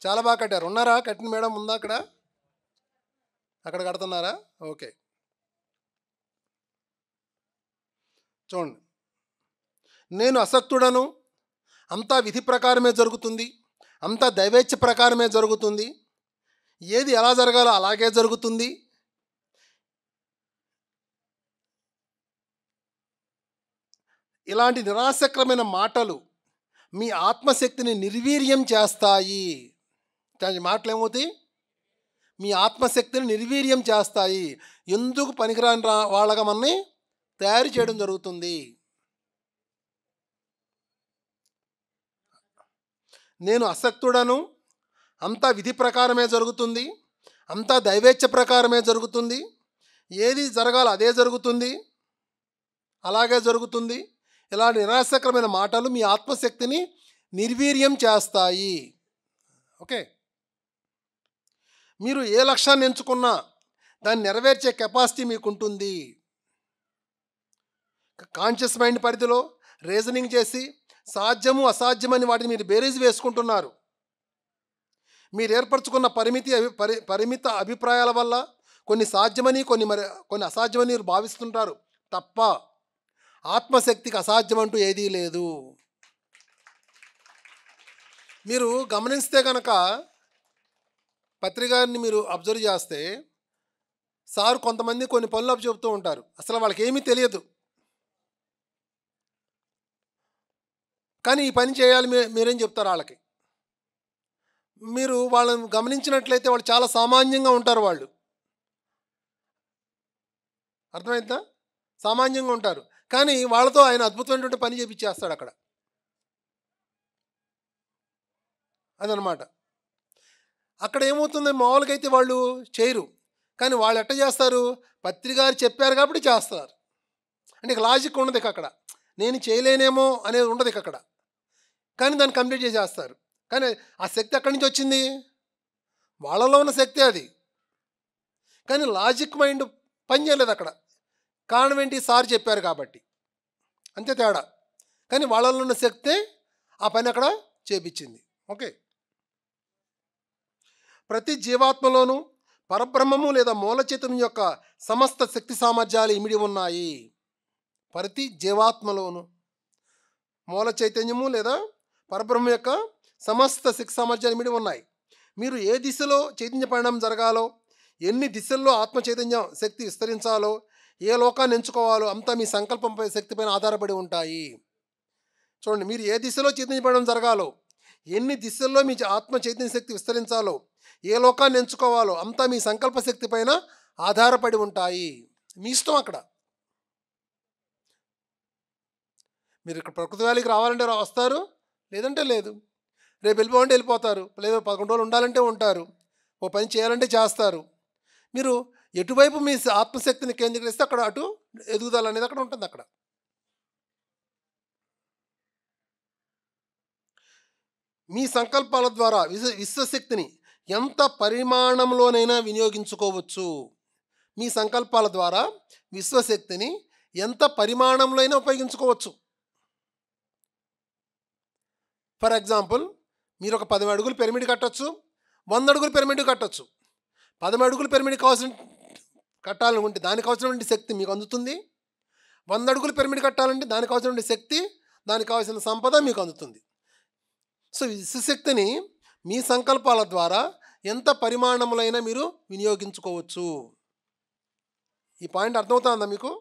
చాలా బాగా కట్టారు. ఉన్నారా కట్టిన మేడం? ఉందా అక్కడ? అక్కడ కడుతున్నారా? ఓకే, చూడండి. నేను అసక్తుడను, అంతా విధి ప్రకారమే జరుగుతుంది, అంతా దైవేచ్ఛ ప్రకారమే జరుగుతుంది, ఏది ఎలా జరగాలో అలాగే జరుగుతుంది. ఇలాంటి నిరాశకరమైన మాటలు మీ ఆత్మశక్తిని నిర్వీర్యం చేస్తాయి. మాటలు ఏమవుతాయి? మీ ఆత్మశక్తిని నిర్వీర్యం చేస్తాయి. ఎందుకు పనికిరాని వాళ్ళగా మనని తయారు చేయడం జరుగుతుంది. నేను అసక్తుడను, అంతా విధి ప్రకారమే జరుగుతుంది, అంతా దైవేచ్ఛ ప్రకారమే జరుగుతుంది, ఏది జరగాలో అదే జరుగుతుంది, అలాగే జరుగుతుంది. ఇలా నిరాశకరమైన మాటలు మీ ఆత్మశక్తిని నిర్వీర్యం చేస్తాయి. ఓకే, మీరు ఏ లక్ష్యాన్ని ఎంచుకున్నా దాన్ని నెరవేర్చే కెపాసిటీ మీకు ఉంటుంది. కాన్షియస్ మైండ్ పరిధిలో రీజనింగ్ చేసి సాధ్యము అసాధ్యమని వాటిని మీరు బేరీజ్ వేసుకుంటున్నారు. మీరు ఏర్పరచుకున్న పరిమిత అభిప్రాయాల వల్ల కొన్ని సాధ్యమని కొన్ని అసాధ్యమని మీరు భావిస్తుంటారు తప్ప ఆత్మశక్తికి అసాధ్యం అంటూ ఏదీ లేదు. మీరు గమనిస్తే కనుక పత్రికారిని మీరు అబ్జర్వ్ చేస్తే సార్ కొంతమంది కొన్ని పనులు అప్పు చెబుతూ ఉంటారు, అసలు వాళ్ళకి ఏమీ తెలియదు, కానీ ఈ పని చేయాలి మీరేం చెప్తారు వాళ్ళకి. మీరు వాళ్ళని గమనించినట్లయితే వాళ్ళు చాలా సామాన్యంగా ఉంటారు. వాళ్ళు అర్థమైందా? సామాన్యంగా ఉంటారు, కానీ వాళ్ళతో ఆయన అద్భుతమైనటువంటి పని చేపించేస్తాడు అక్కడ. అదనమాట. అక్కడ ఏమవుతుంది, మామూలుగా అయితే వాళ్ళు చేయరు. కానీ వాళ్ళు ఎట్ట చేస్తారు, పత్రికారు చెప్పారు కాబట్టి చేస్తారు. అంటే ఇక లాజిక్ ఉండదు ఇక అక్కడ. నేను చేయలేనేమో అనేది ఉండదు ఇక అక్కడ. కానీ దాన్ని కంప్లీట్ చేసేస్తారు. కానీ ఆ శక్తి ఎక్కడి నుంచి వచ్చింది? వాళ్ళలో ఉన్న శక్తి అది. కానీ లాజిక్ మైండ్ పని చేయలేదు అక్కడ. కారణం ఏంటి? సార్ చెప్పారు కాబట్టి. అంతే తేడా. కానీ వాళ్ళలో ఉన్న శక్తే ఆ పని అక్కడ చేపించింది. ఓకే. ప్రతి జీవాత్మలోనూ పరబ్రహ్మము లేదా మూల చైతన్యం యొక్క సమస్త శక్తి సామర్థ్యాలు ఇమిడి ఉన్నాయి. ప్రతి జీవాత్మలోను మూల చైతన్యము లేదా పరబ్రహ్మ యొక్క సమస్త శక్తి సామర్థ్యాలు ఇమిడి ఉన్నాయి. మీరు ఏ దిశలో చైతన్య పరిణామం జరగాలో, ఎన్ని దిశల్లో ఆత్మ చైతన్య శక్తి విస్తరించాలో, ఏ లోకాన్ని ఎంచుకోవాలో అంతా మీ సంకల్పంపై శక్తిపైన ఆధారపడి ఉంటాయి. చూడండి, మీరు ఏ దిశలో చైతన్య పరిణామం జరగాలో, ఎన్ని దిశల్లో మీ ఆత్మ చైతన్య శక్తి విస్తరించాలో, ఏ లోకాన్ని ఎంచుకోవాలో అంతా మీ సంకల్ప శక్తి పైన ఆధారపడి ఉంటాయి. మీ ఇష్టం అక్కడ. మీరు ఇక్కడ ప్రకృతి వ్యాలీకి రావాలంటే వస్తారు, లేదంటే లేదు. రేపు వెళ్ళిపోవాలంటే వెళ్ళిపోతారు, లేదా 11 రోజులు ఉండాలంటే ఉంటారు, ఓ పని చేయాలంటే చేస్తారు. మీరు ఎటువైపు మీ ఆత్మశక్తిని కేంద్రీకరిస్తే అక్కడ అటు ఎదుగుదల అనేది అక్కడ ఉంటుంది. అక్కడ మీ సంకల్పాల ద్వారా విశ్వశక్తిని ఎంత పరిమాణంలోనైనా వినియోగించుకోవచ్చు. మీ సంకల్పాల ద్వారా విశ్వశక్తిని ఎంత పరిమాణంలో అయినా ఉపయోగించుకోవచ్చు. ఫర్ ఎగ్జాంపుల్, మీరు ఒక 10 అడుగులు పిరమిడ్ కట్టచ్చు, 100 అడుగులు పిరమిడ్ కట్టచ్చు. 10 అడుగులు పిరమిడ్ కట్టాలనుకుంటే దానికి అవసరమైన శక్తి మీకు అందుతుంది. 100 అడుగులు పిరమిడ్ కట్టాలంటే దానికి అవసరమైన శక్తి, దానికి కావాల్సిన సంపద మీకు అందుతుంది. సో విశ్వశక్తిని మీ సంకల్పాల ద్వారా ఎంత పరిమాణములైనా మీరు వినియోగించుకోవచ్చు. ఈ పాయింట్ అర్థమవుతుందా మీకు?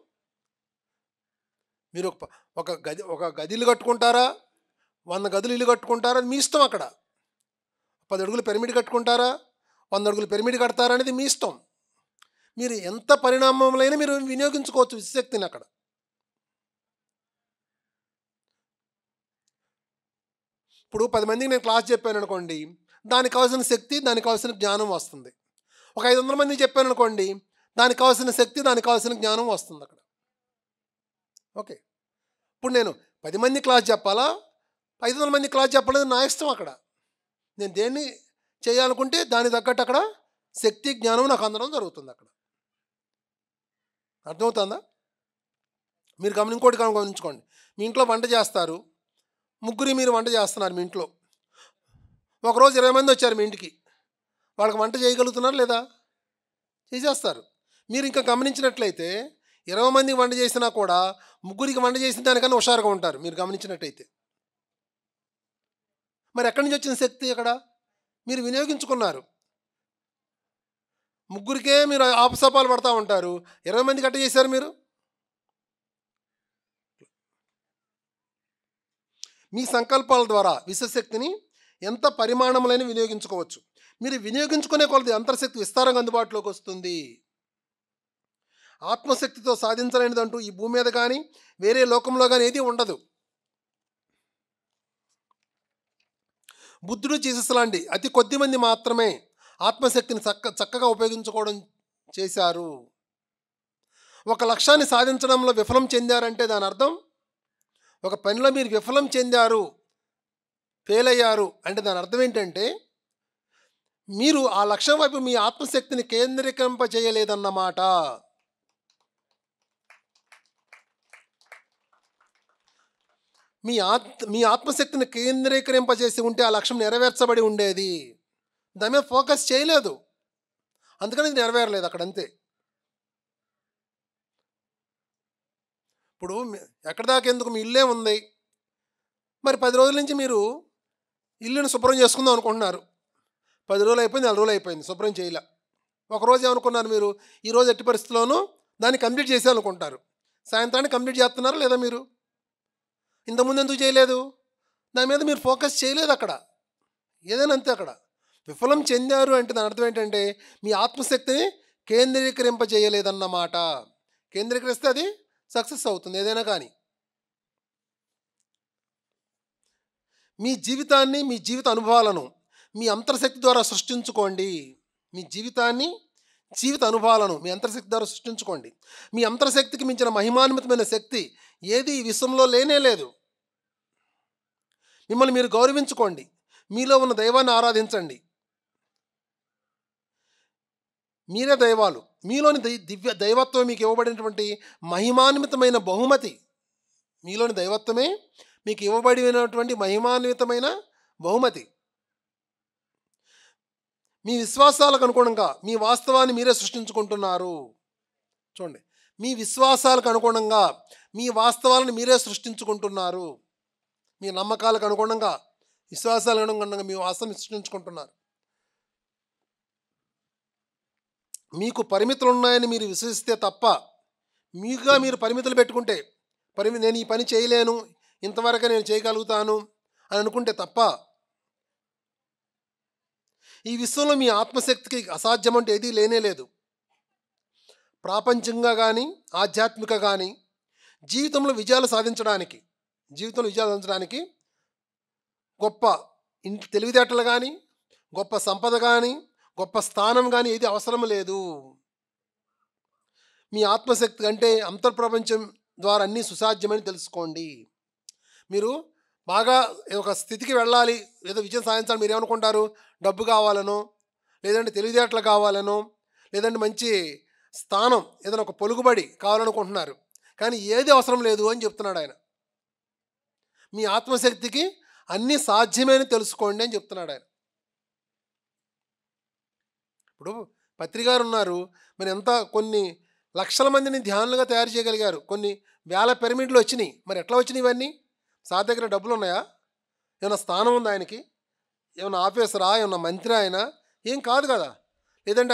మీరు ఒక గది ఇల్లు కట్టుకుంటారా, 100 గదులు ఇల్లు కట్టుకుంటారా, మీ ఇష్టం. అక్కడ 10 అడుగులు పిరమిడ్ కట్టుకుంటారా, 100 అడుగులు పిరమిడ్ కడతారా అనేది మీ ఇష్టం. మీరు ఎంత పరిణామంలైనా మీరు వినియోగించుకోవచ్చు విశ్వశక్తిని అక్కడ. ఇప్పుడు 10 మందికి నేను క్లాస్ చెప్పాను అనుకోండి, దానికి కావాల్సిన శక్తి, దానికి కావాల్సిన జ్ఞానం వస్తుంది. ఒక 500 మందికి చెప్పాను అనుకోండి, దానికి కావాల్సిన శక్తి, దానికి కావాల్సిన జ్ఞానం వస్తుంది అక్కడ. ఓకే. ఇప్పుడు నేను 10 మంది క్లాస్ చెప్పాలా, 500 మంది క్లాస్ చెప్పలేదు, నా ఇష్టం. అక్కడ నేను దేన్ని చేయాలనుకుంటే దాని తగ్గట్టు అక్కడ శక్తి, జ్ఞానం నాకు అందడం జరుగుతుంది అక్కడ. అర్థమవుతుందా? మీరు ఇంకోటి గమనించుకోండి. మీ ఇంట్లో వంట చేస్తారు, మీరు వంట చేస్తున్నారు మీ ఇంట్లో. ఒకరోజు 20 మంది వచ్చారు మీ ఇంటికి, వాళ్ళకి వంట చేయగలుగుతున్నారు లేదా? చేసేస్తారు. మీరు ఇంకా గమనించినట్లయితే 20 మందికి వంట చేసినా కూడా 3కి వంట చేసిన దానికన్నా హుషారుగా ఉంటారు మీరు గమనించినట్టయితే. మరి ఎక్కడి నుంచి వచ్చిన శక్తి? అక్కడ మీరు వినియోగించుకున్నారు. 3కే మీరు ఆపసపాలు పడతా ఉంటారు, 20 మందికి అట్ట చేశారు మీరు. మీ సంకల్పాల ద్వారా విశ్వశక్తిని ఎంత పరిమాణములైన వినియోగించుకోవచ్చు. మీరు వినియోగించుకునే కొలది అంతర్శక్తి విస్తారంగా అందుబాటులోకి వస్తుంది. ఆత్మశక్తితో సాధించలేనిదంటూ ఈ భూమి మీద కానీ వేరే లోకంలో కానీ ఏది ఉండదు. బుద్ధుడు, జీసస్ లాంటి అతి కొద్ది మంది మాత్రమే ఆత్మశక్తిని చక్కగా ఉపయోగించుకోవడం చేశారు. ఒక లక్ష్యాన్ని సాధించడంలో విఫలం చెందారంటే దాని అర్థం, ఒక పనిలో మీరు విఫలం చెందారు, ఫెయిల్ అయ్యారు అంటే దాని అర్థం ఏంటంటే మీరు ఆ లక్ష్యం వైపు మీ ఆత్మశక్తిని కేంద్రీకరింపజేయలేదన్నమాట. మీ ఆత్మశక్తిని కేంద్రీకరింపజేసి ఉంటే ఆ లక్ష్యం నెరవేర్చబడి ఉండేది. దాని మీద ఫోకస్ చేయలేదు, అందుకని ఇది నెరవేరలేదు అక్కడ, అంతే. ఇప్పుడు ఎక్కడి దాకా ఎందుకు, మీ ఇల్లే ఉంది, మరి 10 రోజుల నుంచి మీరు ఇల్లుని శుభ్రం చేసుకుందాం అనుకుంటున్నారు. 10 రోజులు అయిపోయింది, 4 రోజులు అయిపోయింది, శుభ్రం చేయలే. ఒకరోజు ఏమనుకున్నారు మీరు, ఈరోజు ఎట్టి పరిస్థితుల్లోనూ దాన్ని కంప్లీట్ చేసేయాలనుకుంటారు. సాయంత్రాన్ని కంప్లీట్ చేస్తున్నారా లేదా మీరు? ఇంతకుముందు ఎందుకు చేయలేదు? దాని మీద మీరు ఫోకస్ చేయలేదు అక్కడ. ఏదైనా అంతే, అక్కడ విఫలం చెందారు అంటే దాని అర్థం ఏంటంటే మీ ఆత్మశక్తిని కేంద్రీకరింపజేయలేదన్నమాట. కేంద్రీకరిస్తే అది సక్సెస్ అవుతుంది ఏదైనా కానీ. మీ జీవితాన్ని, మీ జీవిత అనుభవాలను మీ అంతర్శక్తి ద్వారా సృష్టించుకోండి. మీ జీవితాన్ని, జీవిత అనుభవాలను మీ అంతర్శక్తి ద్వారా సృష్టించుకోండి. మీ అంతర్శక్తికి మించిన మహిమాన్వితమైన శక్తి ఏది ఈ విశ్వంలో లేనే లేదు. మిమ్మల్ని మీరు గౌరవించుకోండి. మీలో ఉన్న దైవాన్ని ఆరాధించండి. మీరే దైవాలు. మీలోని దివ్య దైవత్వం మీకు ఇవ్వబడినటువంటి మహిమాన్వితమైన బహుమతి. మీలోని దైవత్వమే మీకు ఇవ్వబడినటువంటి మహిమాన్వితమైన బహుమతి. మీ విశ్వాసాలకు అనుగుణంగా మీ వాస్తవాన్ని మీరే సృష్టించుకుంటున్నారు. చూడండి, మీ విశ్వాసాలకు అనుగుణంగా మీ వాస్తవాలను మీరే సృష్టించుకుంటున్నారు. మీ నమ్మకాలకు అనుగుణంగా, విశ్వాసాలకు అనుగుణంగా మీ వాస్తవాన్ని సృష్టించుకుంటున్నారు. మీకు పరిమితులు ఉన్నాయని మీరు విశ్వసిస్తే తప్ప, మీకుగా మీరు పరిమితులు పెట్టుకుంటే, నేను ఈ పని చేయలేను, ఇంతవరకు నేను చేయగలుగుతాను అని అనుకుంటే తప్ప, ఈ విశ్వంలో మీ ఆత్మశక్తికి అసాధ్యం అంటే ఏదీ లేనే లేదు. ప్రాపంచికంగా కానీ, ఆధ్యాత్మిక కానీ జీవితంలో విజయాలు సాధించడానికి గొప్ప తెలివితేటలు కానీ, గొప్ప సంపద కానీ, గొప్ప స్థానం కానీ ఏది అవసరం లేదు. మీ ఆత్మశక్తి అంటే అంతర్ప్రపంచం ద్వారా అన్నీ సుసాధ్యమని తెలుసుకోండి. మీరు బాగా ఒక స్థితికి వెళ్ళాలి, ఏదో విజయం సాధించాలి, మీరు ఏమనుకుంటారు? డబ్బు కావాలనో, లేదంటే తెలివితేటలు కావాలనో, లేదంటే మంచి స్థానం, ఏదైనా ఒక పొలుగుబడి కావాలనుకుంటున్నారు. కానీ ఏది అవసరం లేదు అని చెప్తున్నాడు ఆయన. మీ ఆత్మశక్తికి అన్నీ సాధ్యమని తెలుసుకోండి అని చెప్తున్నాడు ఆయన. ఇప్పుడు పత్రికారు ఉన్నారు, మరి కొన్ని లక్షల మందిని ధ్యానులుగా తయారు చేయగలిగారు. కొన్ని వేల పిరమిడ్లు వచ్చినాయి. మరి ఎట్లా వచ్చినాయి ఇవన్నీ? సార్ దగ్గర డబ్బులు ఉన్నాయా? ఏమైనా స్థానం ఉందా ఆయనకి? ఏమైనా ఆఫీసరా? ఏమన్నా మంత్రి ఆయన? ఏం కాదు కదా. లేదంటే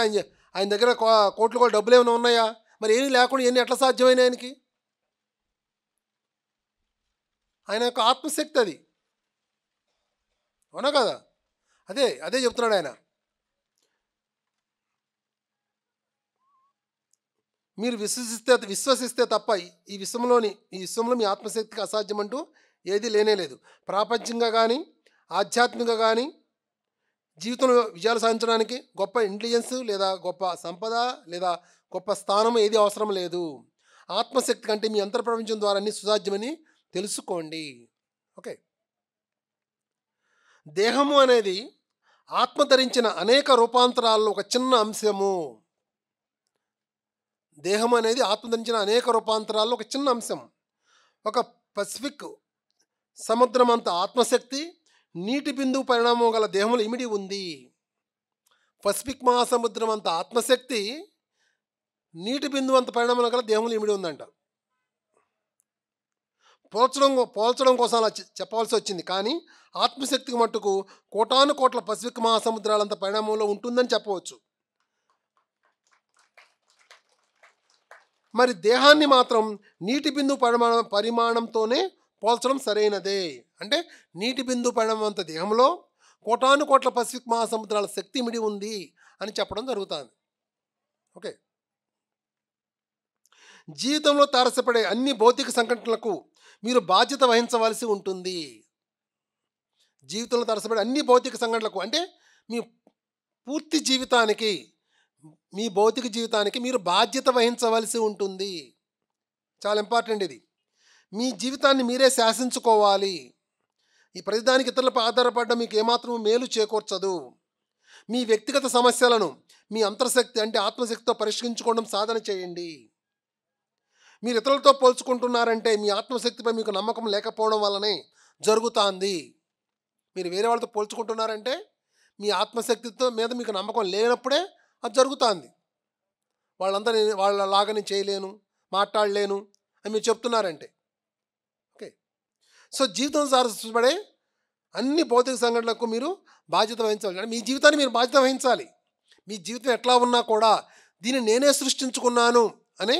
ఆయన దగ్గర కోట్లు డబ్బులు ఏమైనా ఉన్నాయా? మరి ఏమీ లేకుండా ఇవన్నీ ఎట్లా సాధ్యమైన ఆయనకి? ఆయన యొక్క ఆత్మశక్తి అది, అవునా కదా? అదే చెప్తున్నాడు ఆయన. మీరు విశ్వసిస్తే తప్ప ఈ విశ్వంలో మీ ఆత్మశక్తికి అసాధ్యం అంటూ ఏదీ లేనే లేదు. ప్రాపంచికంగా కానీ, ఆధ్యాత్మికంగా కానీ జీవితంలో విజయాలు సాధించడానికి గొప్ప ఇంటెలిజెన్స్ లేదా గొప్ప సంపద లేదా గొప్ప స్థానం ఏది అవసరం లేదు. ఆత్మశక్తి కంటే మీ అంతర్ప్రపంచం ద్వారా అన్ని సుసాధ్యమని తెలుసుకోండి. ఓకే. దేహము అనేది ఆత్మ ధరించిన అనేక రూపాంతరాల్లో ఒక చిన్న అంశము. దేహం అనేది ఆత్మ ధరించిన అనేక రూపాంతరాల్లో ఒక చిన్న అంశం. ఒక పసిఫిక్ సముద్రం అంత ఆత్మశక్తి నీటి బిందువు పరిణామం గల దేహంలో ఇమిడి ఉంది. పసిఫిక్ మహాసముద్రం అంత ఆత్మశక్తి నీటి బిందువు అంత పరిణామం గల దేహంలో ఇమిడి ఉందంట. పోల్చడం కోసం అలా చెప్పవలసి వచ్చింది. కానీ ఆత్మశక్తికి మట్టుకు కోటాను కోట్ల పసిఫిక్ మహాసముద్రాలంత పరిణామంలో ఉంటుందని చెప్పవచ్చు. మరి దేహాన్ని మాత్రం నీటి బిందు పరిమాణంతోనే పోల్చడం సరైనదే. అంటే నీటి బిందు పరిమాణం అంత దేహంలో కోటాను కోట్ల పసిఫిక్ మహాసముద్రాల శక్తి ఇమిడి ఉంది అని చెప్పడం జరుగుతుంది. ఓకే. జీవితంలో తారసపడే అన్ని భౌతిక సంఘటనలకు మీరు బాధ్యత వహించవలసి ఉంటుంది. జీవితంలో తారసపడే అన్ని భౌతిక సంఘటనలకు అంటే మీ పూర్తి జీవితానికి, మీ భౌతిక జీవితానికి మీరు బాధ్యత వహించవలసి ఉంటుంది. చాలా ఇంపార్టెంట్ ఇది. మీ జీవితాన్ని మీరే శాసించుకోవాలి. ఈ ప్రతిదానికి ఇతరులపై ఆధారపడడం మీకు ఏమాత్రం మేలు చేకూర్చదు. మీ వ్యక్తిగత సమస్యలను మీ అంతర్శక్తి అంటే ఆత్మశక్తితో పరిష్కరించుకోవడం సాధన చేయండి. మీరు ఇతరులతో పోల్చుకుంటున్నారంటే మీ ఆత్మశక్తిపై మీకు నమ్మకం లేకపోవడం వల్లనే జరుగుతుంది. మీరు వేరే వాళ్ళతో పోల్చుకుంటున్నారంటే మీ ఆత్మశక్తితో మీద మీకు నమ్మకం లేనప్పుడే అది జరుగుతుంది. వాళ్ళలాగా నేను చేయలేను, మాట్లాడలేను అని మీరు చెప్తున్నారంటే. ఓకే. సో జీవితం సారపడే అన్ని భౌతిక సంఘటనలకు మీరు బాధ్యత వహించాలి. అంటే మీ జీవితాన్ని మీరు బాధ్యత వహించాలి. మీ జీవితం ఎట్లా ఉన్నా కూడా దీన్ని నేనే సృష్టించుకున్నాను అనే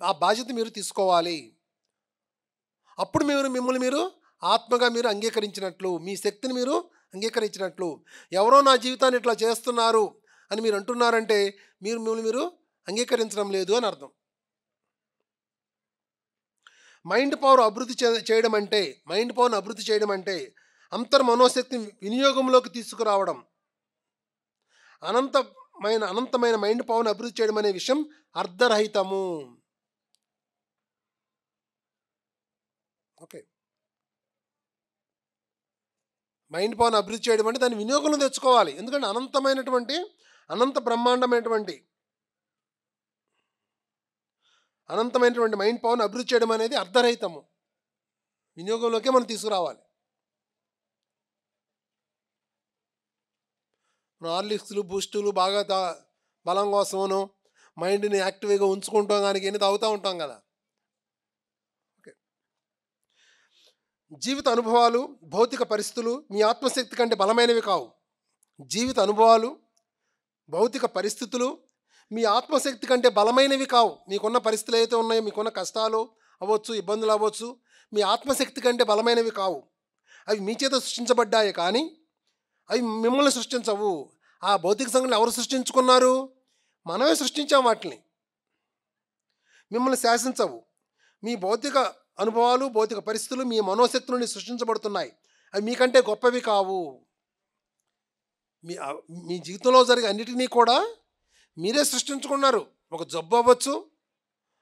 ఆ బాధ్యత మీరు తీసుకోవాలి. అప్పుడు మిమ్మల్ని మీరు ఆత్మగా మీరు అంగీకరించినట్లు, మీ శక్తిని మీరు అంగీకరించినట్లు. ఎవరో నా జీవితాన్ని ఇట్లా చేస్తున్నారు అని మీరు అంటున్నారంటే మిమ్మల్ని మీరు అంగీకరించడం లేదు అని అర్థం. మైండ్ పవర్ని అభివృద్ధి చేయడం అంటే అంతర్మనోశక్తిని వినియోగంలోకి తీసుకురావడం. అనంతమైన మైండ్ పవర్ని అభివృద్ధి చేయడం అనే విషయం అర్ధరహితము. ఓకే, మైండ్ పవర్ని అభివృద్ధి చేయడం అంటే దాన్ని వినియోగంలో తెచ్చుకోవాలి. ఎందుకంటే అనంత బ్రహ్మాండమైనటువంటి మైండ్ పవర్ని అభివృద్ధి చేయడం అనేది అర్ధరహితము. వినియోగంలోకే మనం తీసుకురావాలి. హార్లిక్స్లు, బూస్టులు బాగా బలం కోసమను మైండ్ని యాక్టివ్గా ఉంచుకుంటాం, కానీ ఎన్ని తాగుతూ ఉంటాం కదా. ఓకే, జీవిత అనుభవాలు, భౌతిక పరిస్థితులు మీ ఆత్మశక్తి కంటే బలమైనవి కావు. జీవిత అనుభవాలు, భౌతిక పరిస్థితులు మీ ఆత్మశక్తి కంటే బలమైనవి కావు. మీకున్న పరిస్థితులు ఏవైతే ఉన్నాయో, మీకున్న కష్టాలు అవ్వచ్చు, ఇబ్బందులు అవ్వచ్చు, మీ ఆత్మశక్తి కంటే బలమైనవి కావు. అవి మీ చేత సృష్టించబడ్డాయి, కానీ అవి మిమ్మల్ని సృష్టించవు. ఆ భౌతిక సంఘటనలు ఎవరు సృష్టించుకున్నారు? మనమే సృష్టించాం వాటిని. మిమ్మల్ని శాసించవు. మీ భౌతిక అనుభవాలు, భౌతిక పరిస్థితులు మీ మనోశక్తి నుండి సృష్టించబడుతున్నాయి. అవి మీకంటే గొప్పవి కావు. మీ జీవితంలో జరిగే అన్నిటినీ కూడా మీరే సృష్టించుకున్నారు. ఒక జబ్బు అవ్వచ్చు,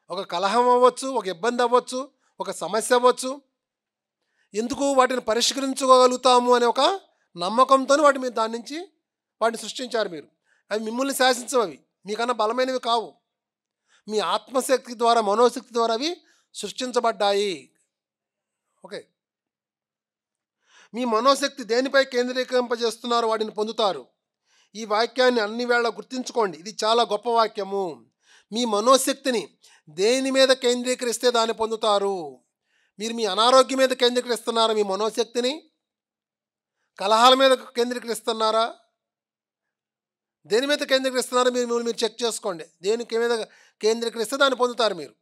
ఒక కలహం అవ్వచ్చు, ఒక ఇబ్బంది అవ్వచ్చు, ఒక సమస్య అవ్వచ్చు. ఎందుకు? వాటిని పరిష్కరించుకోగలుగుతాము అనే ఒక నమ్మకంతో దాని నుంచి వాటిని సృష్టించారు మీరు. అవి మిమ్మల్ని శాసించవు. అవి మీకన్నా బలమైనవి కావు. మీ ఆత్మశక్తి ద్వారా, మనోశక్తి ద్వారా అవి సృష్టించబడ్డాయి. ఓకే, మీ మనోశక్తి దేనిపై కేంద్రీకరింపజేస్తున్నారో వాటిని పొందుతారు. ఈ వాక్యాన్ని అన్ని వేళ గుర్తుంచుకోండి. ఇది చాలా గొప్ప వాక్యము. మీ మనోశక్తిని దేని మీద కేంద్రీకరిస్తే దాన్ని పొందుతారు. మీరు మీ అనారోగ్యం మీద కేంద్రీకరిస్తున్నారా? మీ మనోశక్తిని కలహాల మీద కేంద్రీకరిస్తున్నారా? దేని మీద కేంద్రీకరిస్తున్నారో మీరు చెక్ చేసుకోండి. దేనికి మీద కేంద్రీకరిస్తే దాన్ని పొందుతారు మీరు.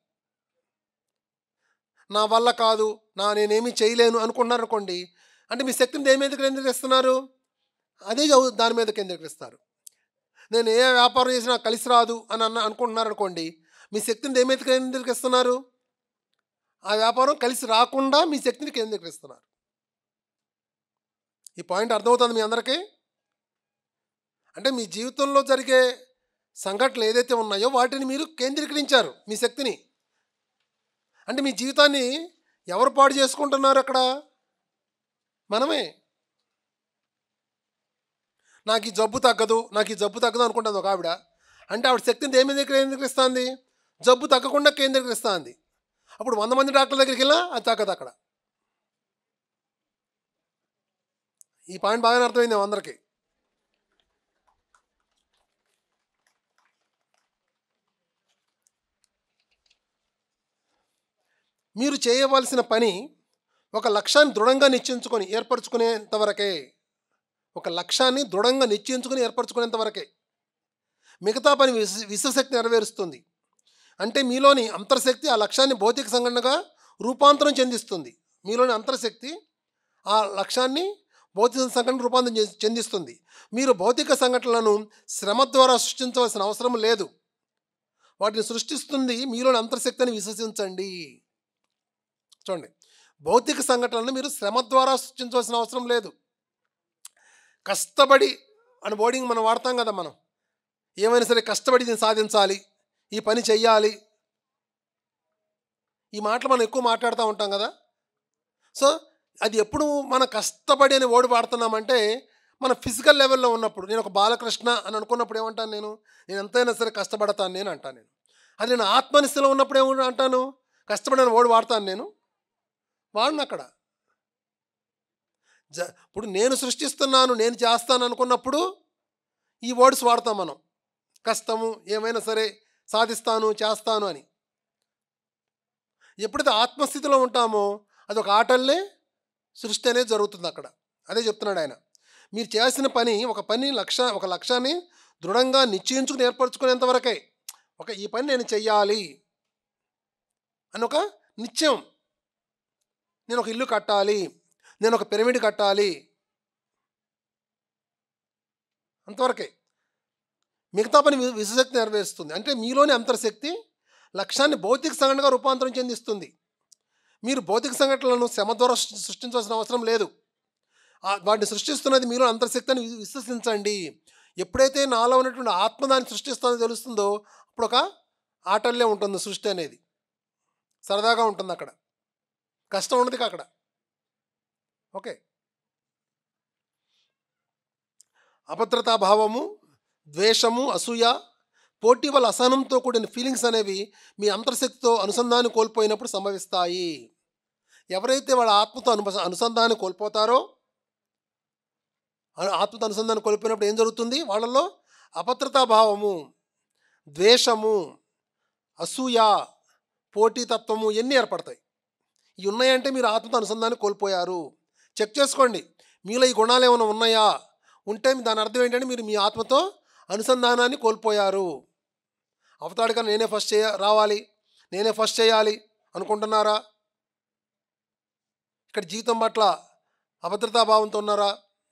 నా వల్ల కాదు, నేనేమీ చేయలేను అనుకుంటున్నారనుకోండి, అంటే మీ శక్తిని దేని మీద కేంద్రీకరిస్తున్నారు? అదే దాని మీద కేంద్రీకరిస్తారు. నేను ఏ వ్యాపారం చేసినా కలిసి రాదు అని అనుకుంటున్నారనుకోండి, మీ శక్తిని దేని మీద కేంద్రీకరిస్తున్నారు? ఆ వ్యాపారం కలిసి రాకుండా మీ శక్తిని కేంద్రీకరిస్తున్నారు. ఈ పాయింట్ అర్థమవుతుంది మీ అందరికీ? అంటే మీ జీవితంలో జరిగే సంఘటనలు ఏదైతే ఉన్నాయో వాటిని మీరు కేంద్రీకరించారు, మీ శక్తిని. అంటే మీ జీవితాన్ని ఎవరు పాడు చేసుకుంటున్నారు అక్కడ? మనమే. నాకు ఈ జబ్బు తగ్గదు అనుకుంటుంది ఒక ఆవిడ. అంటే ఆవిడ శక్తిని దేని మీద కేంద్రీకరిస్తుంది? జబ్బు తగ్గకుండా కేంద్రీకరిస్తుంది. అప్పుడు 100 మంది డాక్టర్ల దగ్గరికి వెళ్ళినా అది తగ్గదు అక్కడ. ఈ పాయింట్ బాగానే అర్థమైంది అందరికీ. మీరు చేయవలసిన పని ఒక లక్ష్యాన్ని దృఢంగా నిశ్చయించుకొని ఏర్పరచుకునేంత వరకే. ఒక లక్ష్యాన్ని దృఢంగా నిశ్చయించుకొని ఏర్పరచుకునేంత వరకే. మిగతా పని విశ్వశక్తి నెరవేరుస్తుంది. అంటే మీలోని అంతర్శక్తి ఆ లక్ష్యాన్ని భౌతిక సంఘటనగా రూపాంతరం చెందిస్తుంది. మీలోని అంతర్శక్తి ఆ లక్ష్యాన్ని భౌతిక సంఘటన రూపాంతరం చెందిస్తుంది. మీరు భౌతిక సంఘటనలను శ్రమ ద్వారా సృష్టించవలసిన అవసరం లేదు. వాటిని సృష్టిస్తుంది మీలోని అంతర్శక్తిని విశ్వసించండి. చూడండి, భౌతిక సంఘటనలను మీరు శ్రమ ద్వారా సృష్టించవలసిన అవసరం లేదు. కష్టపడి అని వర్డింగ్ మనం వాడతాం కదా. మనం ఏమైనా సరే కష్టపడి దీన్ని సాధించాలి, ఈ పని చెయ్యాలి, ఈ మాటలు మనం ఎక్కువ మాట్లాడుతూ ఉంటాం కదా. సో అది ఎప్పుడు మన కష్టపడి అని వర్డ్ వాడుతున్నామంటే మన ఫిజికల్ లెవెల్లో ఉన్నప్పుడు. నేను ఒక బాలకృష్ణ అని అనుకున్నప్పుడు ఏమంటాను? నేను ఎంతైనా సరే కష్టపడతాను నేను అంటాను. అది నేను ఆత్మనిస్థితిలో ఉన్నప్పుడు ఏమి అంటాను? కష్టపడిన వర్డ్ వాడతాను నేను, వాడిని అక్కడ. ఇప్పుడు నేను సృష్టిస్తున్నాను, నేను చేస్తాను అనుకున్నప్పుడు ఈ వర్డ్స్ వాడతాం మనం. కష్టము, ఏమైనా సరే సాధిస్తాను, చేస్తాను అని. ఎప్పుడైతే ఆత్మస్థితిలో ఉంటామో అది ఒక ఆటల్లే సృష్టి అనేది జరుగుతుంది అక్కడ. అదే చెప్తున్నాడు ఆయన. మీరు చేసిన పని ఒక లక్ష్యాన్ని దృఢంగా నిశ్చయించుకుని ఏర్పరచుకునేంత వరకే. ఈ పని నేను చెయ్యాలి అని ఒక నిశ్చయం. నేను ఒక ఇల్లు కట్టాలి, నేను ఒక పిరమిడ్ కట్టాలి, అంతవరకే. మిగతా పని విశ్వశక్తి నెరవేరుస్తుంది. అంటే మీలోని అంతర్శక్తి లక్ష్యాన్ని భౌతిక సంఘటనగా రూపాంతరం చెందిస్తుంది. మీరు భౌతిక సంఘటనలను శ్రమ ద్వారా సృష్టించాల్సిన అవసరం లేదు. వాటిని సృష్టిస్తున్నది మీలో అంతర్శక్తి అని విశ్వసించండి. ఎప్పుడైతే నాలో ఉన్నటువంటి ఆత్మ దాన్ని సృష్టిస్తుందో తెలుస్తుందో అప్పుడు ఒక ఆటల్లే ఉంటుంది సృష్టి అనేది. సరదాగా ఉంటుంది అక్కడ, కష్టం ఉండదు ఇక అక్కడ. ఓకే. అభద్రతా భావము, ద్వేషము, అసూయ, పోటీ వల్ల అసహనంతో కూడిన ఫీలింగ్స్ అనేవి మీ అంతర్శక్తితో అనుసంధానం కోల్పోయినప్పుడు సంభవిస్తాయి. ఎవరైతే వాళ్ళ ఆత్మతో అనుసంధానం కోల్పోతారో, ఆత్మతో అనుసంధానం కోల్పోయినప్పుడు ఏం జరుగుతుంది? వాళ్ళలో అభద్రతా భావము, ద్వేషము, అసూయ, పోటీతత్వము ఇవన్నీ ఏర్పడతాయి. ఇవి ఉన్నాయంటే మీరు ఆత్మతో అనుసంధానం కోల్పోయారు. చెక్ చేసుకోండి, మీలో ఈ గుణాలు ఏమైనా ఉన్నాయా? ఉంటే దాని అర్థం ఏంటంటే మీరు మీ ఆత్మతో అనుసంధానాన్ని కోల్పోయారు. అవతాడిగా నేనే ఫస్ట్ రావాలి, నేనే ఫస్ట్ చేయాలి అనుకుంటున్నారా? ఇక్కడ జీవితం పట్ల అభద్రతాభావంతో ఉన్నారా?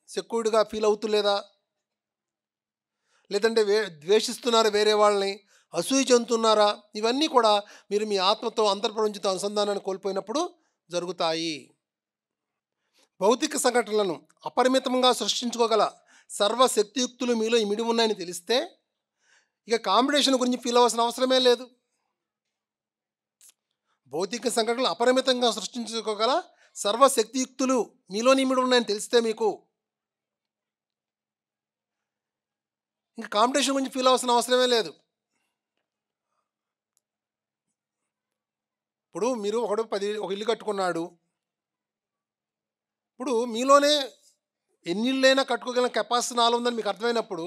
సెక్యూర్డ్గా ఫీల్ అవుతులేదా? లేదంటే ద్వేషిస్తున్నారా వేరే వాళ్ళని? అసూయ చెందుతున్నారా? ఇవన్నీ కూడా మీరు మీ ఆత్మతో అంతర్ప్రపంచంతో అనుసంధానాన్ని కోల్పోయినప్పుడు జరుగుతాయి. భౌతిక సంఘటనలను అపరిమితంగా సృష్టించుకోగల సర్వశక్తియుక్తులు మీలో ఇమిడి ఉన్నాయని తెలిస్తే ఇక కాంపిటీషన్ గురించి ఫీల్ అవ్వాల్సిన అవసరమే లేదు. భౌతిక సంఘటనలు అపరిమితంగా సృష్టించుకోగల సర్వశక్తియుక్తులు మీలో ఇమిడి ఉన్నాయని తెలిస్తే మీకు ఇంకా కాంపిటీషన్ గురించి ఫీల్ అవ్వాల్సిన అవసరమే లేదు. ఇప్పుడు మీరు ఒక ఇల్లు కట్టుకున్నాడు. ఇప్పుడు మీలోనే ఎన్ని ఇళ్ళైనా కట్టుకోగల కెపాసిటీ నాలో ఉందని మీకు అర్థమైనప్పుడు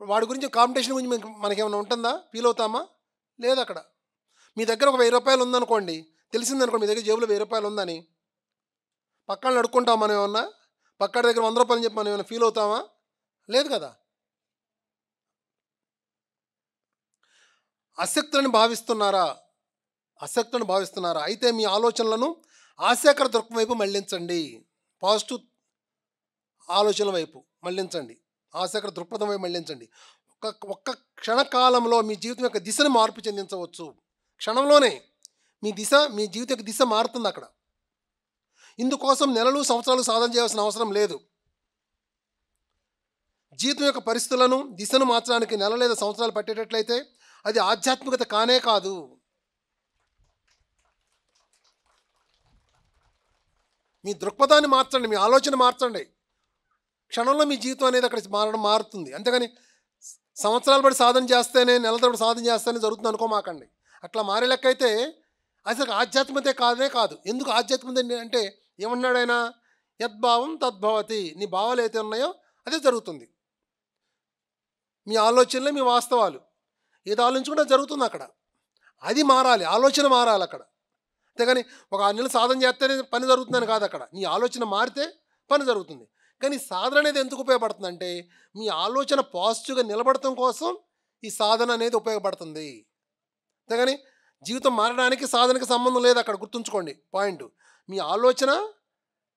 వాడి గురించి కాంపిటీషన్ గురించి మనకేమైనా ఉంటుందా? ఫీల్ అవుతామా? లేదు. అక్కడ మీ దగ్గర ఒక 1000 రూపాయలు ఉందనుకోండి, తెలిసిందనుకోండి మీ దగ్గర జేబులో 1000 రూపాయలు ఉందని, పక్కన అడుక్కుంటాం మనం ఏమన్నా? పక్కన దగ్గర 100 రూపాయలు చెప్పి మనం ఏమైనా ఫీల్ అవుతామా? లేదు కదా. ఆసక్తులను భావిస్తున్నారా? అయితే మీ ఆలోచనలను ఆశాకర దృక్పథం వైపు మళ్లించండి. పాజిటివ్ ఆలోచనల వైపు మళ్లించండి, ఆశాకర దృక్పథం వైపు మళ్లించండి. ఒక్క క్షణకాలంలో మీ జీవితం యొక్క దిశను మార్పు చెందించవచ్చు. క్షణంలోనే మీ జీవితం యొక్క దిశ మారుతుంది అక్కడ. ఇందుకోసం నెలలు సంవత్సరాలు సాధన చేయాల్సిన అవసరం లేదు. జీవితం యొక్క పరిస్థితులను దిశను మార్చడానికి నెల లేదా సంవత్సరాలు పట్టేటట్లయితే అది ఆధ్యాత్మికత కానే కాదు. మీ దృక్పథాన్ని మార్చండి, మీ ఆలోచన మార్చండి. క్షణంలో మీ జీవితం అనేది అక్కడ మారుతుంది. అంతేగాని సంవత్సరాలు పడి సాధన చేస్తేనే, నెల తరబడి సాధన చేస్తేనే జరుగుతుంది అనుకోమాకండి. అట్లా మారే లెక్క అయితే అసలు ఆధ్యాత్మికతే కాదు. ఎందుకు ఆధ్యాత్మికత అంటే ఏమన్నాడు ఆయన? యద్భావం తద్భవతి. నీ భావాలు అయితే ఉన్నాయో అదే జరుగుతుంది. మీ ఆలోచనలే మీ వాస్తవాలు. ఏది ఆలోచించుకుంటే జరుగుతుంది అక్కడ. అది మారాలి, ఆలోచన మారాలి అక్కడ. అంతేగాని ఒక 6 నెలలు సాధన చేస్తేనే పని జరుగుతుందని కాదు. అక్కడ నీ ఆలోచన మారితే పని జరుగుతుంది. కానీ సాధన అనేది ఎందుకు ఉపయోగపడుతుందంటే మీ ఆలోచన పాజిటివ్గా నిలబడటం కోసం ఈ సాధన అనేది ఉపయోగపడుతుంది. అంతేగాని జీవితం మారడానికి సాధనకి సంబంధం లేదు. అక్కడ గుర్తుంచుకోండి పాయింట్. మీ ఆలోచన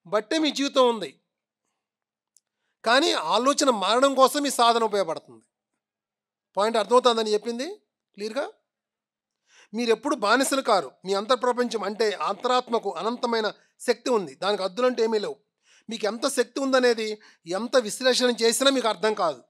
బట్టే మీ జీవితం ఉంది, కానీ ఆలోచన మారడం కోసం ఈ సాధన ఉపయోగపడుతుంది. పాయింట్ అర్థమవుతుందని చెప్పింది క్లియర్గా. మీరు ఎప్పుడు బానిసలు కారు. మీ అంతర్ప్రపంచం అంటే అంతరాత్మకు అనంతమైన శక్తి ఉంది. దానికి అద్దులంటే ఏమీ లేవు. మీకు ఎంత శక్తి ఉందనేది ఎంత విశ్లేషణ చేసినా మీకు అర్థం కాదు.